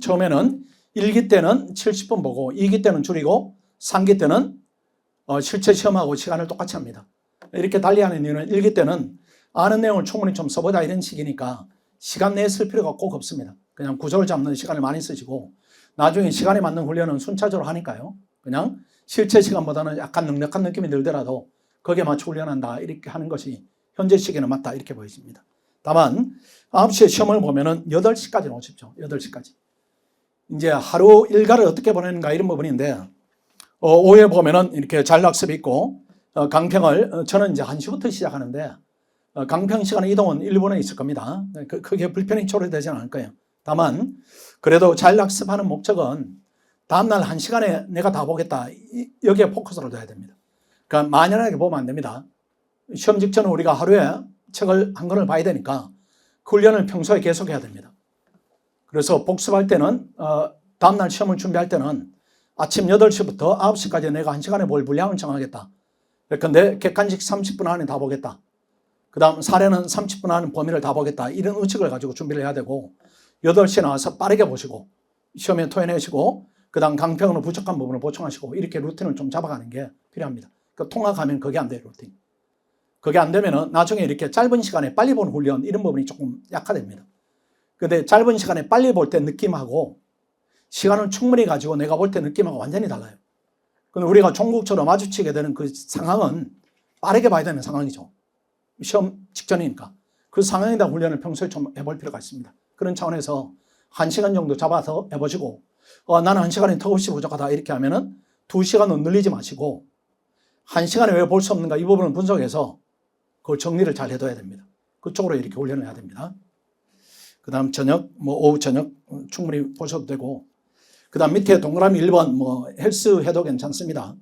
처음에는 1기 때는 70분 보고 2기 때는 줄이고 3기 때는 실제 시험하고 시간을 똑같이 합니다. 이렇게 달리하는 이유는 1기 때는 아는 내용을 충분히 좀 써보자 이런 식이니까 시간 내에 쓸 필요가 꼭 없습니다. 그냥 구조를 잡는 시간을 많이 쓰시고 나중에 시간에 맞는 훈련은 순차적으로 하니까요. 그냥 실제 시간보다는 약간 넉넉한 느낌이 들더라도 거기에 맞춰 훈련한다 이렇게 하는 것이 현재 시기에는 맞다 이렇게 보여집니다. 다만 9시에 시험을 보면은 8시까지 오십시오. 8시까지. 이제 하루 일과를 어떻게 보내는가 이런 부분인데 오후에 보면은 이렇게 잔락습이 있고 강평을 저는 이제 1시부터 시작하는데 강평 시간 이동은 1분에 있을 겁니다. 크게 불편이 초래되지는 않을 거예요. 다만 그래도 자율학습하는 목적은 다음날 1시간에 내가 다 보겠다. 여기에 포커스를 둬야 됩니다. 그러니까 만연하게 보면 안 됩니다. 시험 직전에 우리가 하루에 책을 한 권을 봐야 되니까 그 훈련을 평소에 계속해야 됩니다. 그래서 복습할 때는 다음날 시험을 준비할 때는 아침 8시부터 9시까지 내가 1시간에 볼 분량을 정하겠다. 근데 객관식 30분 안에 다 보겠다. 그 다음 사례는 30분 안에 범위를 다 보겠다. 이런 의식을 가지고 준비를 해야 되고 8시에 나와서 빠르게 보시고 시험에 토해내시고 그 다음 강평으로 부족한 부분을 보충하시고 이렇게 루틴을 좀 잡아가는 게 필요합니다. 그러니까 통학하면 그게 안 돼요. 루틴. 그게 안 되면은 나중에 이렇게 짧은 시간에 빨리 보는 훈련 이런 부분이 조금 약화됩니다. 근데 짧은 시간에 빨리 볼 때 느낌하고 시간을 충분히 가지고 내가 볼 때 느낌하고 완전히 달라요. 근데 우리가 종국처럼 마주치게 되는 그 상황은 빠르게 봐야 되는 상황이죠. 시험 직전이니까. 그 상황에다 훈련을 평소에 좀 해볼 필요가 있습니다. 그런 차원에서 1시간 정도 잡아서 해보시고 나는 1시간이 턱없이 부족하다 이렇게 하면은 2시간은 늘리지 마시고 1시간에 왜 볼 수 없는가 이 부분을 분석해서 그걸 정리를 잘 해둬야 됩니다. 그쪽으로 이렇게 훈련을 해야 됩니다. 그 다음 저녁, 오후 저녁 충분히 보셔도 되고 그 다음 밑에 동그라미 1번 헬스 해도 괜찮습니다.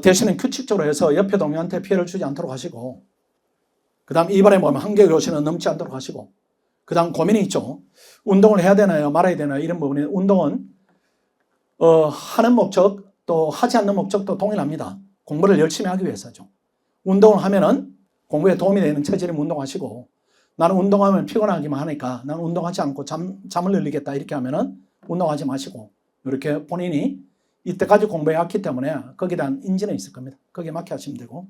대신에 규칙적으로 해서 옆에 동료한테 피해를 주지 않도록 하시고 그 다음 2번에 보면 한계 요신은 넘지 않도록 하시고 그 다음 고민이 있죠. 운동을 해야 되나요? 말아야 되나요? 이런 부분에 운동은 하는 목적 또 하지 않는 목적도 동일합니다. 공부를 열심히 하기 위해서죠. 운동을 하면은 공부에 도움이 되는 체질이면 운동하시고 나는 운동하면 피곤하기만 하니까 나는 운동하지 않고 잠을 늘리겠다 이렇게 하면은 운동하지 마시고 이렇게 본인이 이때까지 공부해왔기 때문에 거기에 대한 인지는 있을 겁니다. 거기에 맞게 하시면 되고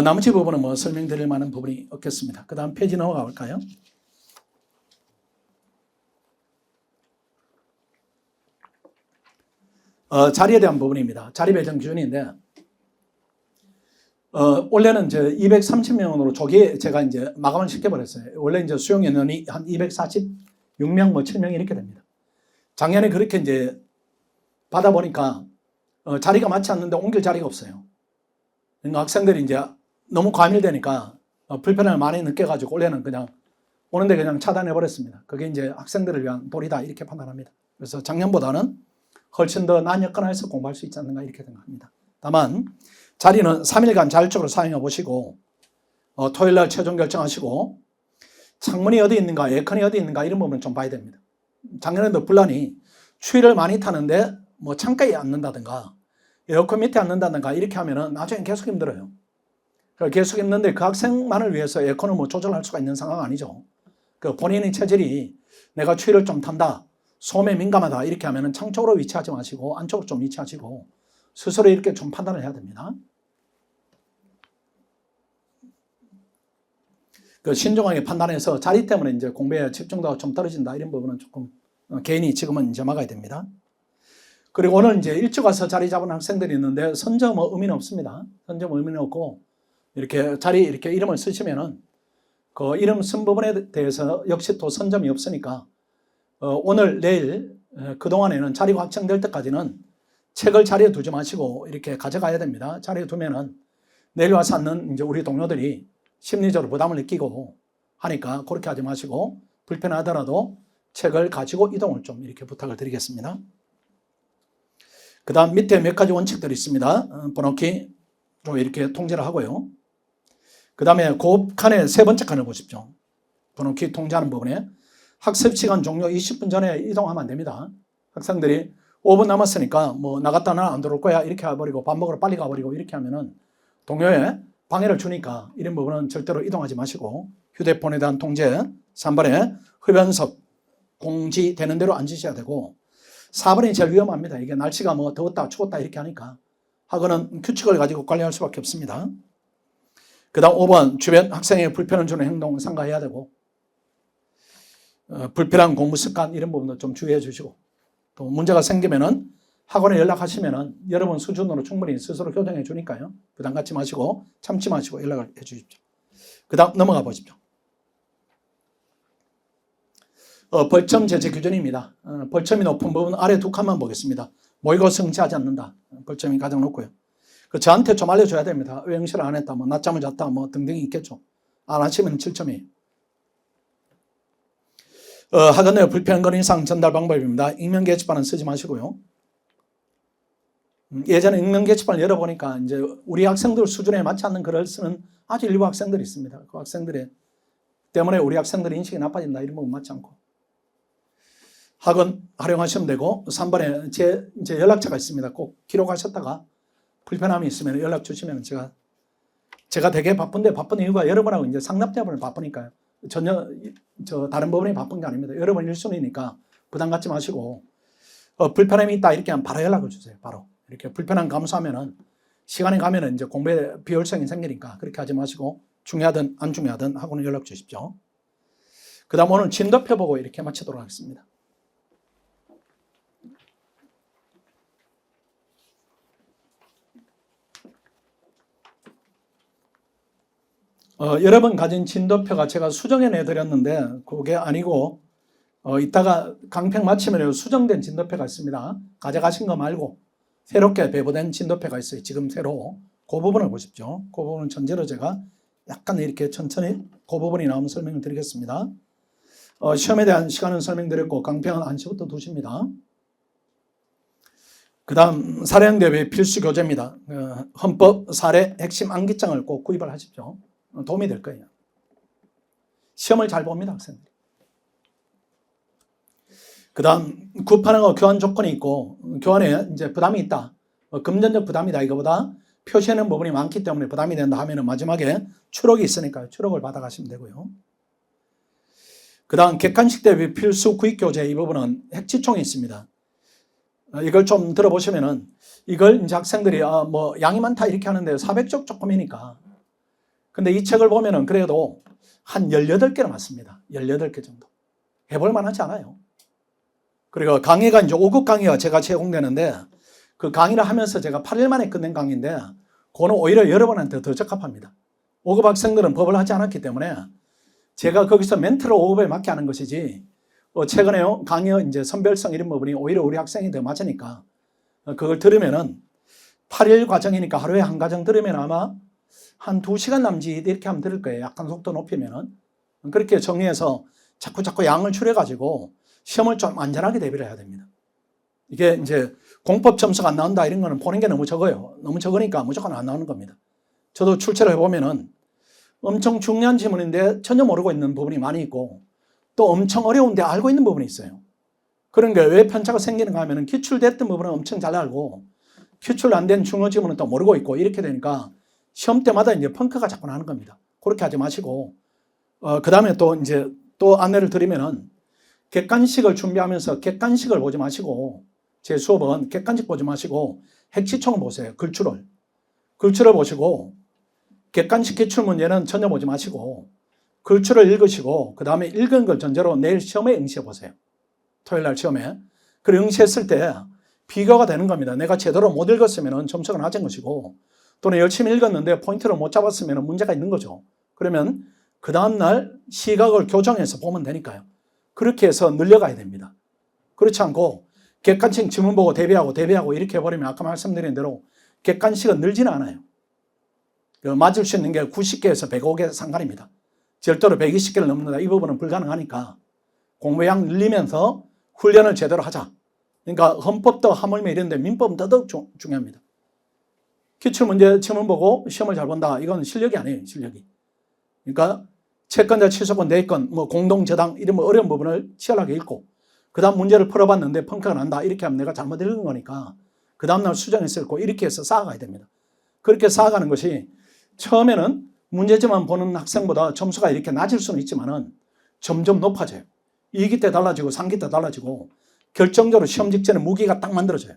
나머지 부분은 설명드릴 만한 부분이 없겠습니다. 그 다음 페이지 넘어가 볼까요? 자리에 대한 부분입니다. 자리 배정 기준인데 원래는 이제 230명으로 조기에 제가 이제 마감을 시켜버렸어요. 원래 이제 수용 인원이 한 246명, 7명 이렇게 됩니다. 작년에 그렇게 이제 받아보니까 자리가 맞지 않는데 옮길 자리가 없어요. 그러니까 학생들이 이제 너무 과밀되니까 불편함을 많이 느껴가지고 올해는 그냥 오는데 그냥 차단해버렸습니다. 그게 이제 학생들을 위한 도리다 이렇게 판단합니다. 그래서 작년보다는 훨씬 더 나은 여건에서 공부할 수 있지 않는가 이렇게 생각합니다. 다만 자리는 3일간 자율적으로 사용해 보시고 토요일날 최종 결정하시고 창문이 어디 있는가 에어컨이 어디 있는가 이런 부분은 좀 봐야 됩니다. 작년에도 분란이 추위를 많이 타는데 창가에 앉는다든가 에어컨 밑에 앉는다든가 이렇게 하면은 나중에 계속 힘들어요. 계속 힘든데 그 학생만을 위해서 에어컨을 조절할 수가 있는 상황 아니죠. 그 본인의 체질이 내가 추위를 좀 탄다, 소음에 민감하다 이렇게 하면은 창 쪽으로 위치하지 마시고 안쪽으로 좀 위치하시고 스스로 이렇게 좀 판단을 해야 됩니다. 그 신중하게 판단해서 자리 때문에 이제 공부에 집중도가 좀 떨어진다 이런 부분은 조금 개인이 지금은 이제 막아야 됩니다. 그리고 오늘 이제 일찍 와서 자리 잡은 학생들이 있는데 선점 의미는 없습니다. 선점 의미는 없고 이렇게 자리 이렇게 이름을 쓰시면은 그 이름 쓴 부분에 대해서 역시 또 선점이 없으니까 오늘 내일 그동안에는 자리가 확정될 때까지는 책을 자리에 두지 마시고 이렇게 가져가야 됩니다. 자리에 두면은 내일 와서 앉는 이제 우리 동료들이 심리적으로 부담을 느끼고 하니까 그렇게 하지 마시고 불편하더라도 책을 가지고 이동을 좀 이렇게 부탁을 드리겠습니다. 그 다음 밑에 몇 가지 원칙들이 있습니다. 번호키 좀 이렇게 통제를 하고요. 그 다음에 그 칸의 세 번째 칸을 보십시오. 번호키 통제하는 부분에 학습 시간 종료 20분 전에 이동하면 안 됩니다. 학생들이 5분 남았으니까 나갔다 나 안 들어올 거야 이렇게 해버리고 밥 먹으러 빨리 가버리고 이렇게 하면은 동료에 방해를 주니까 이런 부분은 절대로 이동하지 마시고 휴대폰에 대한 통제 3번에 흡연석 공지되는 대로 앉으셔야 되고 4번이 제일 위험합니다. 이게 날씨가 더웠다 추웠다 이렇게 하니까 학원은 규칙을 가지고 관리할 수밖에 없습니다. 그 다음 5번 주변 학생에게 불편을 주는 행동 삼가해야 되고 불필요한 공부 습관 이런 부분도 좀 주의해 주시고 또 문제가 생기면은 학원에 연락하시면은 여러분 수준으로 충분히 스스로 교정해 주니까요. 부담 갖지 마시고 참지 마시고 연락을 해 주십시오. 그 다음 넘어가 보십시오. 벌점 제재 규정입니다. 벌점이 높은 부분 아래 두 칸만 보겠습니다. 모의고 성취하지 않는다. 벌점이 가장 높고요. 저한테 좀 알려줘야 됩니다. 왜 응시를 안 했다, 낮잠을 잤다, 등등이 있겠죠. 안 하시면 7점이에요. 학원 내 불편 건의사항 전달 방법입니다. 익명 게시판은 쓰지 마시고요. 예전에 익명 게시판을 열어보니까 이제 우리 학생들 수준에 맞지 않는 글을 쓰는 아주 일부 학생들이 있습니다. 그 학생들의 때문에 우리 학생들의 인식이 나빠진다 이런 부분 맞지 않고. 학원 활용하시면 되고 3번에 제 이제 연락처가 있습니다. 꼭 기록하셨다가 불편함이 있으면 연락 주시면 제가 되게 바쁜데 바쁜 이유가 여러분하고 이제 상담 때문에 바쁘니까요. 전혀 다른 부분이 바쁜 게 아닙니다. 여러분 1순위니까 부담 갖지 마시고 불편함이 있다 이렇게 하면 바로 연락을 주세요. 바로 이렇게 불편함 감수하면은 시간이 가면은 이제 공부에 비효율성이 생기니까 그렇게 하지 마시고 중요하든 안 중요하든 학원에 연락 주십시오. 그다음 오늘 진도표 보고 이렇게 마치도록 하겠습니다. 여러분 가진 진도표가 제가 수정해 내드렸는데 그게 아니고 이따가 강평 마치면 수정된 진도표가 있습니다. 가져가신 거 말고 새롭게 배부된 진도표가 있어요. 지금 새로 그 부분을 보십시오. 그 부분은 전제로 제가 약간 이렇게 천천히 그 부분이 나오면 설명을 드리겠습니다. 시험에 대한 시간은 설명드렸고 강평은 1시부터 2시입니다. 그 다음 사례형 대비 필수 교재입니다. 헌법 사례 핵심 암기장을 꼭 구입을 하십시오. 도움이 될 거예요. 시험을 잘 봅니다, 학생들이. 그 다음 구판하고 교환 조건이 있고 교환에 이제 부담이 있다. 금전적 부담이다. 이거보다 표시하는 부분이 많기 때문에 부담이 된다 하면은 마지막에 추록이 있으니까 추록을 받아가시면 되고요. 그 다음 객관식 대비 필수 구입 교재 이 부분은 핵지총이 있습니다. 이걸 좀 들어보시면은 이걸 이제 학생들이 뭐 양이 많다 이렇게 하는데 400쪽 조금이니까. 근데 이 책을 보면은 그래도 한 18개는 맞습니다. 18개 정도. 해볼 만하지 않아요. 그리고 강의가 이제 5급 강의가 제가 제공되는데 그 강의를 하면서 제가 8일 만에 끝낸 강의인데 그거는 오히려 여러분한테 더 적합합니다. 5급 학생들은 법을 하지 않았기 때문에 제가 거기서 멘트로 5급에 맞게 하는 것이지 최근에 강의 이제 선별성 이런 부분이 오히려 우리 학생이 더 맞으니까 그걸 들으면은 8일 과정이니까 하루에 한 과정 들으면 아마 한 2시간 남짓 이렇게 하면 들을 거예요. 약간 속도 높이면은. 그렇게 정리해서 자꾸 양을 줄여가지고 시험을 좀 안전하게 대비를 해야 됩니다. 이게 이제 공법 점수가 안 나온다 이런 거는 보는 게 너무 적어요. 너무 적으니까 무조건 안 나오는 겁니다. 저도 출제를 해보면은 엄청 중요한 지문인데 전혀 모르고 있는 부분이 많이 있고 또 엄청 어려운데 알고 있는 부분이 있어요. 그런 게 왜 편차가 생기는가 하면은 기출됐던 부분은 엄청 잘 알고 기출 안 된 중요 지문은 또 모르고 있고 이렇게 되니까 시험 때마다 이제 펑크가 자꾸 나는 겁니다. 그렇게 하지 마시고, 그 다음에 또 이제 또 안내를 드리면은 객관식을 준비하면서 객관식을 보지 마시고, 제 수업은 객관식 보지 마시고, 핵지총을 보세요. 글출을 보시고, 객관식 기출 문제는 전혀 보지 마시고, 글출을 읽으시고, 그 다음에 읽은 걸 전제로 내일 시험에 응시해 보세요. 토요일 날 시험에. 그리고 응시했을 때 비교가 되는 겁니다. 내가 제대로 못 읽었으면 점수가 낮은 것이고, 또는 열심히 읽었는데 포인트를 못 잡았으면 문제가 있는 거죠. 그러면 그 다음날 시각을 교정해서 보면 되니까요. 그렇게 해서 늘려가야 됩니다. 그렇지 않고 객관식 지문 보고 대비하고 이렇게 해버리면 아까 말씀드린 대로 객관식은 늘지는 않아요. 맞을 수 있는 게 90개에서 105개 상관입니다. 절대로 120개를 넘는다. 이 부분은 불가능하니까 공부량 늘리면서 훈련을 제대로 하자. 그러니까 헌법도 하물며 이런데 민법은 더더욱 중요합니다. 기출문제 지문 보고 시험을 잘 본다. 이건 실력이 아니에요. 실력이. 그러니까 채권자 취소권, 대권, 뭐 공동저당 이런 뭐 어려운 부분을 치열하게 읽고 그 다음 문제를 풀어봤는데 펑크가 난다. 이렇게 하면 내가 잘못 읽은 거니까 그 다음날 수정했을 거 이렇게 해서 쌓아가야 됩니다. 그렇게 쌓아가는 것이 처음에는 문제지만 보는 학생보다 점수가 이렇게 낮을 수는 있지만은 점점 높아져요. 2기 때 달라지고 3기 때 달라지고 결정적으로 시험 직전에 무기가 딱 만들어져요.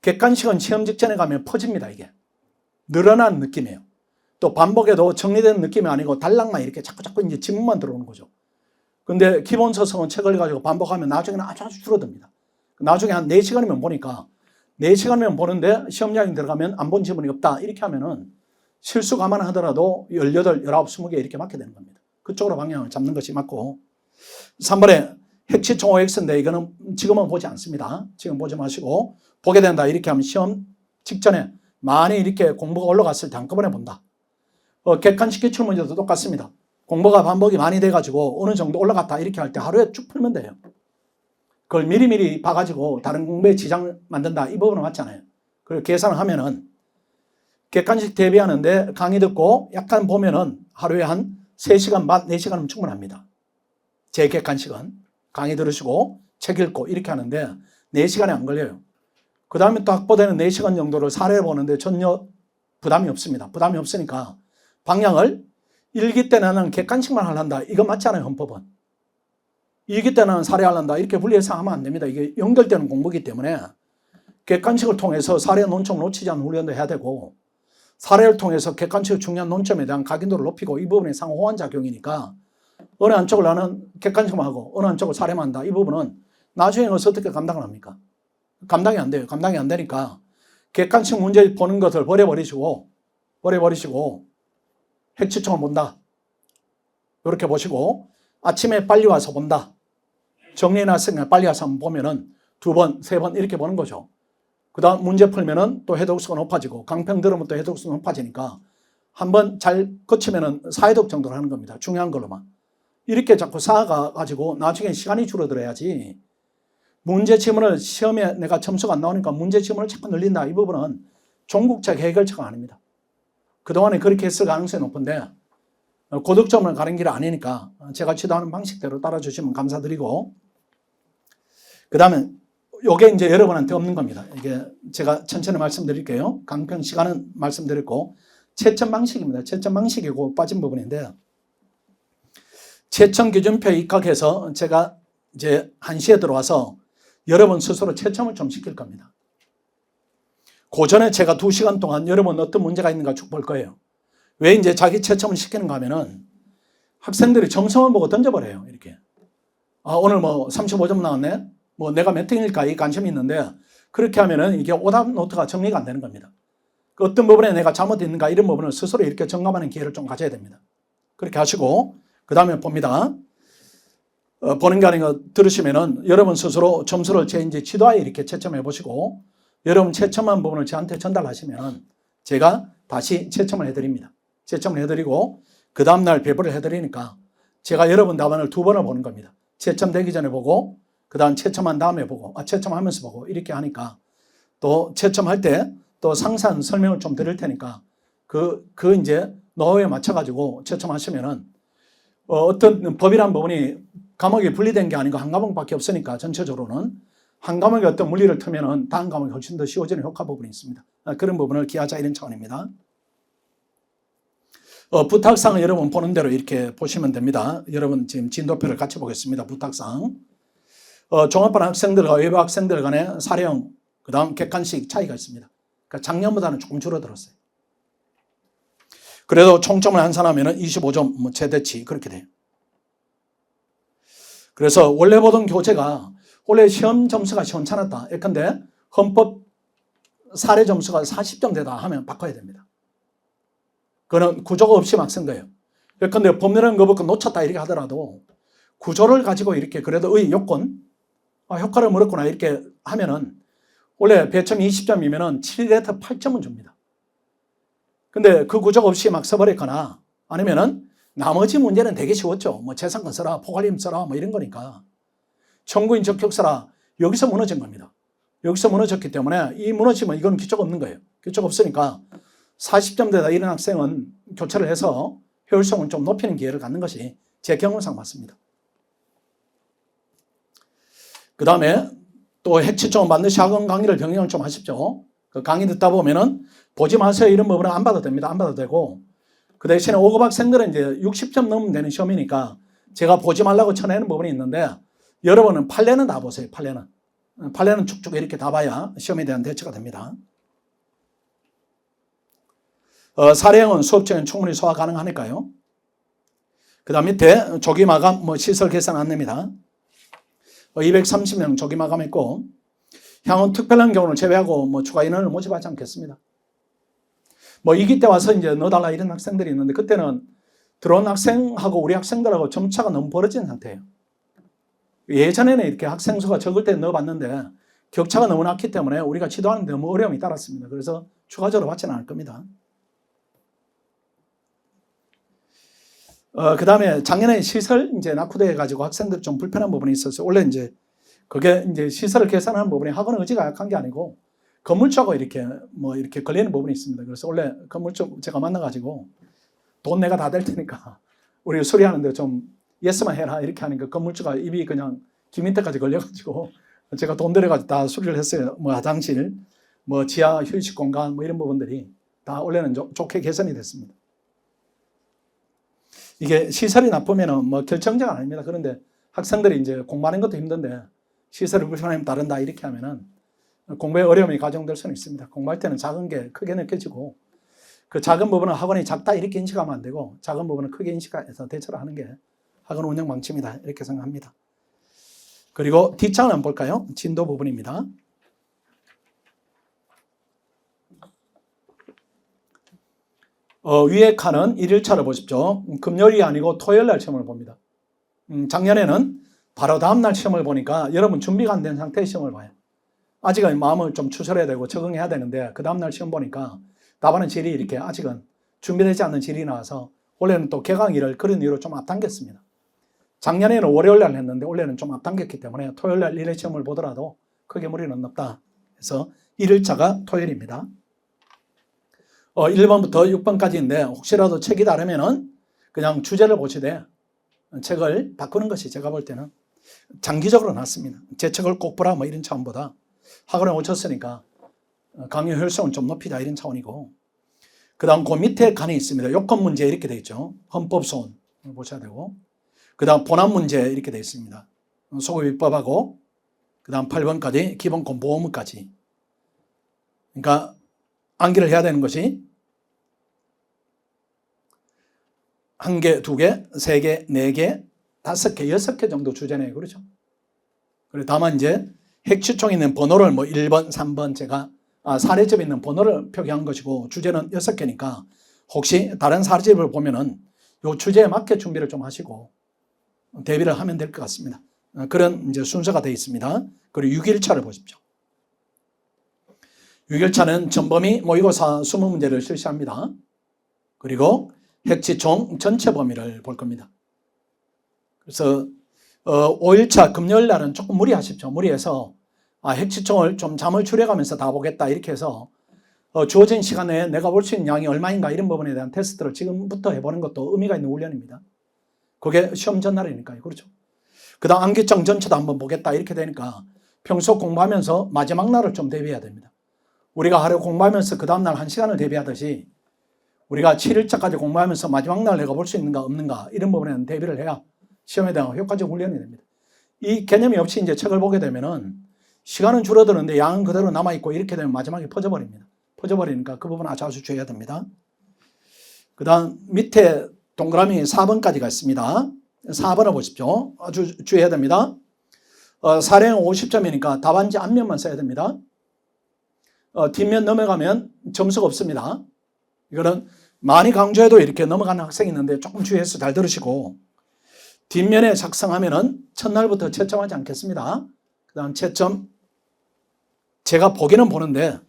객관식은 시험 직전에 가면 퍼집니다. 이게 늘어난 느낌이에요. 또 반복해도 정리된 느낌이 아니고 달랑만 이렇게 자꾸 이제 지문만 들어오는 거죠. 근데 기본 서성은 책을 가지고 반복하면 나중에는 아주 줄어듭니다. 나중에 한 4시간이면 보니까 4시간이면 보는데 시험장에 들어가면 안 본 지문이 없다. 이렇게 하면은 실수 감안하더라도 18, 19, 20개 이렇게 맞게 되는 겁니다. 그쪽으로 방향을 잡는 것이 맞고 3번에 핵지총 OX인데 이거는 지금은 보지 않습니다. 지금 보지 마시고 보게 된다. 이렇게 하면 시험 직전에 많이 이렇게 공부가 올라갔을 때 한꺼번에 본다. 객관식 기출 문제도 똑같습니다. 공부가 반복이 많이 돼가지고 어느 정도 올라갔다 이렇게 할 때 하루에 쭉 풀면 돼요. 그걸 미리미리 봐가지고 다른 공부에 지장 만든다 이 부분은 맞잖아요. 그리고 계산을 하면은 객관식 대비하는데 강의 듣고 약간 보면은 하루에 한 3시간 반, 4시간은 충분합니다. 제 객관식은 강의 들으시고 책 읽고 이렇게 하는데 4시간이 안 걸려요. 그 다음에 또 확보되는 4시간 정도를 사례를 보는데 전혀 부담이 없습니다. 부담이 없으니까 방향을 1기 때 나는 객관식만 하란다. 이거 맞지 않아요, 헌법은. 2기 때 나는 사례 하란다. 이렇게 분리해서 하면 안 됩니다. 이게 연결되는 공부이기 때문에 객관식을 통해서 사례 논점을 놓치지 않는 훈련도 해야 되고 사례를 통해서 객관식의 중요한 논점에 대한 각인도를 높이고 이 부분이 상호 호환 작용이니까 어느 한쪽을 나는 객관식만 하고 어느 한쪽을 사례만 한다. 이 부분은 나중에 어떻게 감당을 합니까? 감당이 안 돼요. 감당이 안 되니까 객관식 문제 보는 것을 버려버리시고 핵추청을 본다. 이렇게 보시고 아침에 빨리 와서 본다. 정리해놨으니까 빨리 와서 한번 보면은 2번, 3번 이렇게 보는 거죠. 그 다음 문제 풀면은 또 해독수가 높아지고 강평 들으면 또 해독수가 높아지니까 한번 잘 거치면은 4해독 정도로 하는 겁니다. 중요한 걸로만. 이렇게 자꾸 쌓아가지고 나중에 시간이 줄어들어야지 문제 지문을 시험에 내가 점수가 안 나오니까 문제 지문을 자꾸 늘린다. 이 부분은 종국적 해결책은 아닙니다. 그동안에 그렇게 했을 가능성이 높은데 고득점을 가는 길이 아니니까 제가 지도하는 방식대로 따라주시면 감사드리고 그 다음에 이게 이제 여러분한테 없는 겁니다. 이게 제가 천천히 말씀드릴게요. 강평 시간은 말씀드렸고 채점 방식입니다. 채점 방식이고 빠진 부분인데 채점 기준표에 입각해서 제가 이제 1시에 들어와서 여러분 스스로 채점을 좀 시킬 겁니다. 그 전에 제가 2시간 동안 여러분 어떤 문제가 있는가 쭉 볼 거예요. 왜 이제 자기 채점을 시키는가 하면은 학생들이 점수만 보고 던져버려요. 이렇게. 아, 오늘 뭐 35점 나왔네? 뭐 내가 몇 등일까? 이 관심이 있는데 그렇게 하면은 이게 오답 노트가 정리가 안 되는 겁니다. 그 어떤 부분에 내가 잘못했는가 이런 부분을 스스로 이렇게 점검하는 기회를 좀 가져야 됩니다. 그렇게 하시고 그 다음에 봅니다. 보는 게 아니고 들으시면은 여러분 스스로 점수를 제 이제 지도하에 이렇게 채점해 보시고 여러분 채점한 부분을 저한테 전달하시면 제가 다시 채점을 해드립니다. 채점을 해드리고 그 다음날 배부를 해드리니까 제가 여러분 답안을 2번을 보는 겁니다. 채점되기 전에 보고 그 다음 채점한 다음에 보고 채점하면서 보고 이렇게 하니까 또 채점할 때 또 상세한 설명을 좀 드릴 테니까 그 이제 노하우에 맞춰가지고 채점하시면은 어떤 법이란 부분이 과목이 분리된 게 아니고 한 과목밖에 없으니까 전체적으로는 한 과목에 어떤 물리를 틀면은 다음 과목이 훨씬 더 쉬워지는 효과 부분이 있습니다. 그런 부분을 기하자 이런 차원입니다. 부탁사항은 여러분 보는 대로 이렇게 보시면 됩니다. 여러분 지금 진도표를 같이 보겠습니다. 부탁사항. 종합반 학생들과 외부 학생들 간의 사례형, 그 다음 객관식 차이가 있습니다. 그러니까 작년보다는 조금 줄어들었어요. 그래도 총점을 환산하면 25점 뭐 최대치 그렇게 돼요. 그래서 원래 보던 교재가 원래 시험 점수가 시원찮았다. 예컨대 헌법 사례 점수가 40점 되다 하면 바꿔야 됩니다. 그거는 구조가 없이 막 쓴 거예요. 예컨대 법률은 거부권 놓쳤다 이렇게 하더라도 구조를 가지고 이렇게 그래도 의 요건 효과를 물었구나 이렇게 하면은 원래 배점이 20점이면은 7레터 8점은 줍니다. 근데 그 구조가 없이 막 써버렸거나 아니면은 나머지 문제는 되게 쉬웠죠. 뭐 재산권 써라, 포괄임 써라, 뭐 이런 거니까. 청구인 적격 써라. 여기서 무너진 겁니다. 여기서 무너졌기 때문에 이 무너지면 이건 기초가 없는 거예요. 기초가 없으니까 40점 되다 이런 학생은 교체를 해서 효율성을 좀 높이는 기회를 갖는 것이 제 경험상 맞습니다. 그 다음에 또 핵추천 반드시 학원 강의를 병행을 좀 하십시오. 그 강의 듣다 보면은 보지 마세요 이런 부분은 안 봐도 됩니다. 안 봐도 되고 그 대신에 5급 학생들은 이제 60점 넘으면 되는 시험이니까 제가 보지 말라고 쳐내는 부분이 있는데 여러분은 판례는 다 보세요. 판례는 쭉쭉 이렇게 다 봐야 시험에 대한 대처가 됩니다. 사례형은 수업중에 충분히 소화 가능하니까요. 그 다음 밑에 조기 마감 시설 개선 안내입니다. 230명 조기 마감했고 향후 특별한 경우를 제외하고 추가 인원을 모집하지 않겠습니다. 2기 때 와서 이제 넣어달라 이런 학생들이 있는데 그때는 들어온 학생하고 우리 학생들하고 점차가 너무 벌어진 상태예요. 예전에는 이렇게 학생 수가 적을 때 넣어봤는데 격차가 너무 났기 때문에 우리가 지도하는 데 너무 어려움이 따랐습니다. 그래서 추가적으로 받지는 않을 겁니다. 그 다음에 작년에 시설 이제 낙후돼 가지고 학생들 좀 불편한 부분이 있었어요. 원래 이제 그게 이제 시설을 개선하는 부분이 학원 의지가 약한 게 아니고 건물주하고 이렇게 뭐 이렇게 걸리는 부분이 있습니다. 그래서 원래 건물주 제가 만나가지고 돈 내가 다 될 테니까 우리 수리하는데 좀 예스만 해라 이렇게 하니까 건물주가 입이 그냥 귀 밑에까지 걸려가지고 제가 돈 들여가지고 다 수리를 했어요. 뭐 화장실, 뭐 지하 휴식 공간 뭐 이런 부분들이 다 원래는 좋게 개선이 됐습니다. 이게 시설이 나쁘면은 뭐 결정적은 아닙니다. 그런데 학생들이 이제 공부하는 것도 힘든데 시설이 불편하면 다른다 이렇게 하면은 공부에 어려움이 가중될 수는 있습니다. 공부할 때는 작은 게 크게 느껴지고 그 작은 부분은 학원이 작다 이렇게 인식하면 안 되고 작은 부분은 크게 인식해서 대처를 하는 게 학원 운영 방침이다 이렇게 생각합니다. 그리고 뒷장을 한번 볼까요? 진도 부분입니다. 위에 칸은 1일차를 보십시오. 금요일이 아니고 토요일 날 시험을 봅니다. 작년에는 바로 다음날 시험을 보니까 여러분 준비가 안 된 상태의 시험을 봐요. 아직은 마음을 좀 추스려야 되고 적응해야 되는데 그 다음날 시험 보니까 답안의 질이 이렇게 아직은 준비되지 않는 질이 나와서 올해는 또 개강일을 그런 이유로 좀 앞당겼습니다. 작년에는 월요일 날 했는데 올해는 좀 앞당겼기 때문에 토요일 날 1회 시험을 보더라도 크게 무리는 없다. 그래서 1일차가 토요일입니다. 1번부터 6번까지인데 혹시라도 책이 다르면은 그냥 주제를 보시되 책을 바꾸는 것이 제가 볼 때는 장기적으로 낫습니다. 제 책을 꼭 보라 뭐 이런 차원보다 학원에 오셨으니까 강의 효율성을 좀 높이자 이런 차원이고 그 다음 그 밑에 칸이 있습니다. 요건 문제 이렇게 되어 있죠. 헌법소원 보셔야 되고 그 다음 본안 문제 이렇게 되어 있습니다. 소급입법하고 그 다음 8번까지 기본권 보험까지 그러니까 암기를 해야 되는 것이 1개, 2개, 3개, 4개, 5개, 6개 정도 주제네요. 그렇죠? 그리고 다만 이제 핵추총에 있는 번호를 뭐 1번, 3번 제가 사례집에 있는 번호를 표기한 것이고 주제는 6개니까 혹시 다른 사례집을 보면은 요 주제에 맞게 준비를 좀 하시고 대비를 하면 될 것 같습니다. 그런 이제 순서가 되어 있습니다. 그리고 6일차를 보십시오. 6일차는 전범위 모의고사 20문제를 실시합니다. 그리고 핵지총 전체 범위를 볼 겁니다. 그래서 5일차 금요일 날은 조금 무리하십시오. 무리해서 핵지총을 좀 잠을 줄여가면서 다 보겠다 이렇게 해서 주어진 시간에 내가 볼 수 있는 양이 얼마인가 이런 부분에 대한 테스트를 지금부터 해보는 것도 의미가 있는 훈련입니다. 그게 시험 전날이니까요. 그렇죠? 그 다음 암기장 전체도 한번 보겠다 이렇게 되니까 평소 공부하면서 마지막 날을 좀 대비해야 됩니다. 우리가 하루 공부하면서 그 다음날 1시간을 대비하듯이 우리가 7일차까지 공부하면서 마지막 날 내가 볼 수 있는가 없는가 이런 부분에는 대비를 해야 시험에 대한 효과적 훈련이 됩니다. 이 개념이 없이 이제 책을 보게 되면은 시간은 줄어드는데 양은 그대로 남아있고 이렇게 되면 마지막에 퍼져버립니다. 퍼져버리니까 그 부분 아주 주의해야 됩니다. 그 다음 밑에 동그라미 4번까지가 있습니다. 4번을 보십시오. 아주 주의해야 됩니다. 사례는 50점이니까 답안지 앞면만 써야 됩니다. 뒷면 넘어가면 점수가 없습니다. 이거는 많이 강조해도 이렇게 넘어가는 학생이 있는데 조금 주의해서 잘 들으시고 뒷면에 작성하면은 첫날부터 채점하지 않겠습니다. 그 다음 채점 제가 보기는 보는데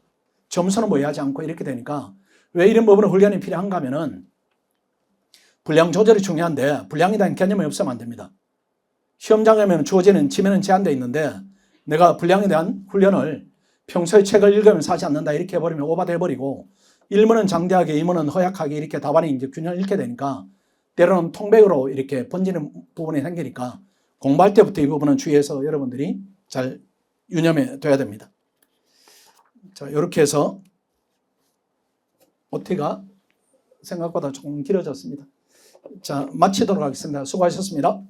점수는 모의하지 않고 이렇게 되니까 왜 이런 부분은 훈련이 필요한가 하면은 분량 조절이 중요한데 분량에 대한 개념이 없으면 안 됩니다. 시험장에 가면 주어지는 지면은 제한되어 있는데 내가 분량에 대한 훈련을 평소에 책을 읽으면서 하지 않는다 이렇게 해버리면 오버돼 버리고 1문은 장대하게 2문은 허약하게 이렇게 답안이 이제 균형을 잃게 되니까 때로는 통백으로 이렇게 번지는 부분이 생기니까 공부할 때부터 이 부분은 주의해서 여러분들이 잘 유념해 둬야 됩니다. 자, 이렇게 해서 OT가 생각보다 조금 길어졌습니다. 자, 마치도록 하겠습니다. 수고하셨습니다.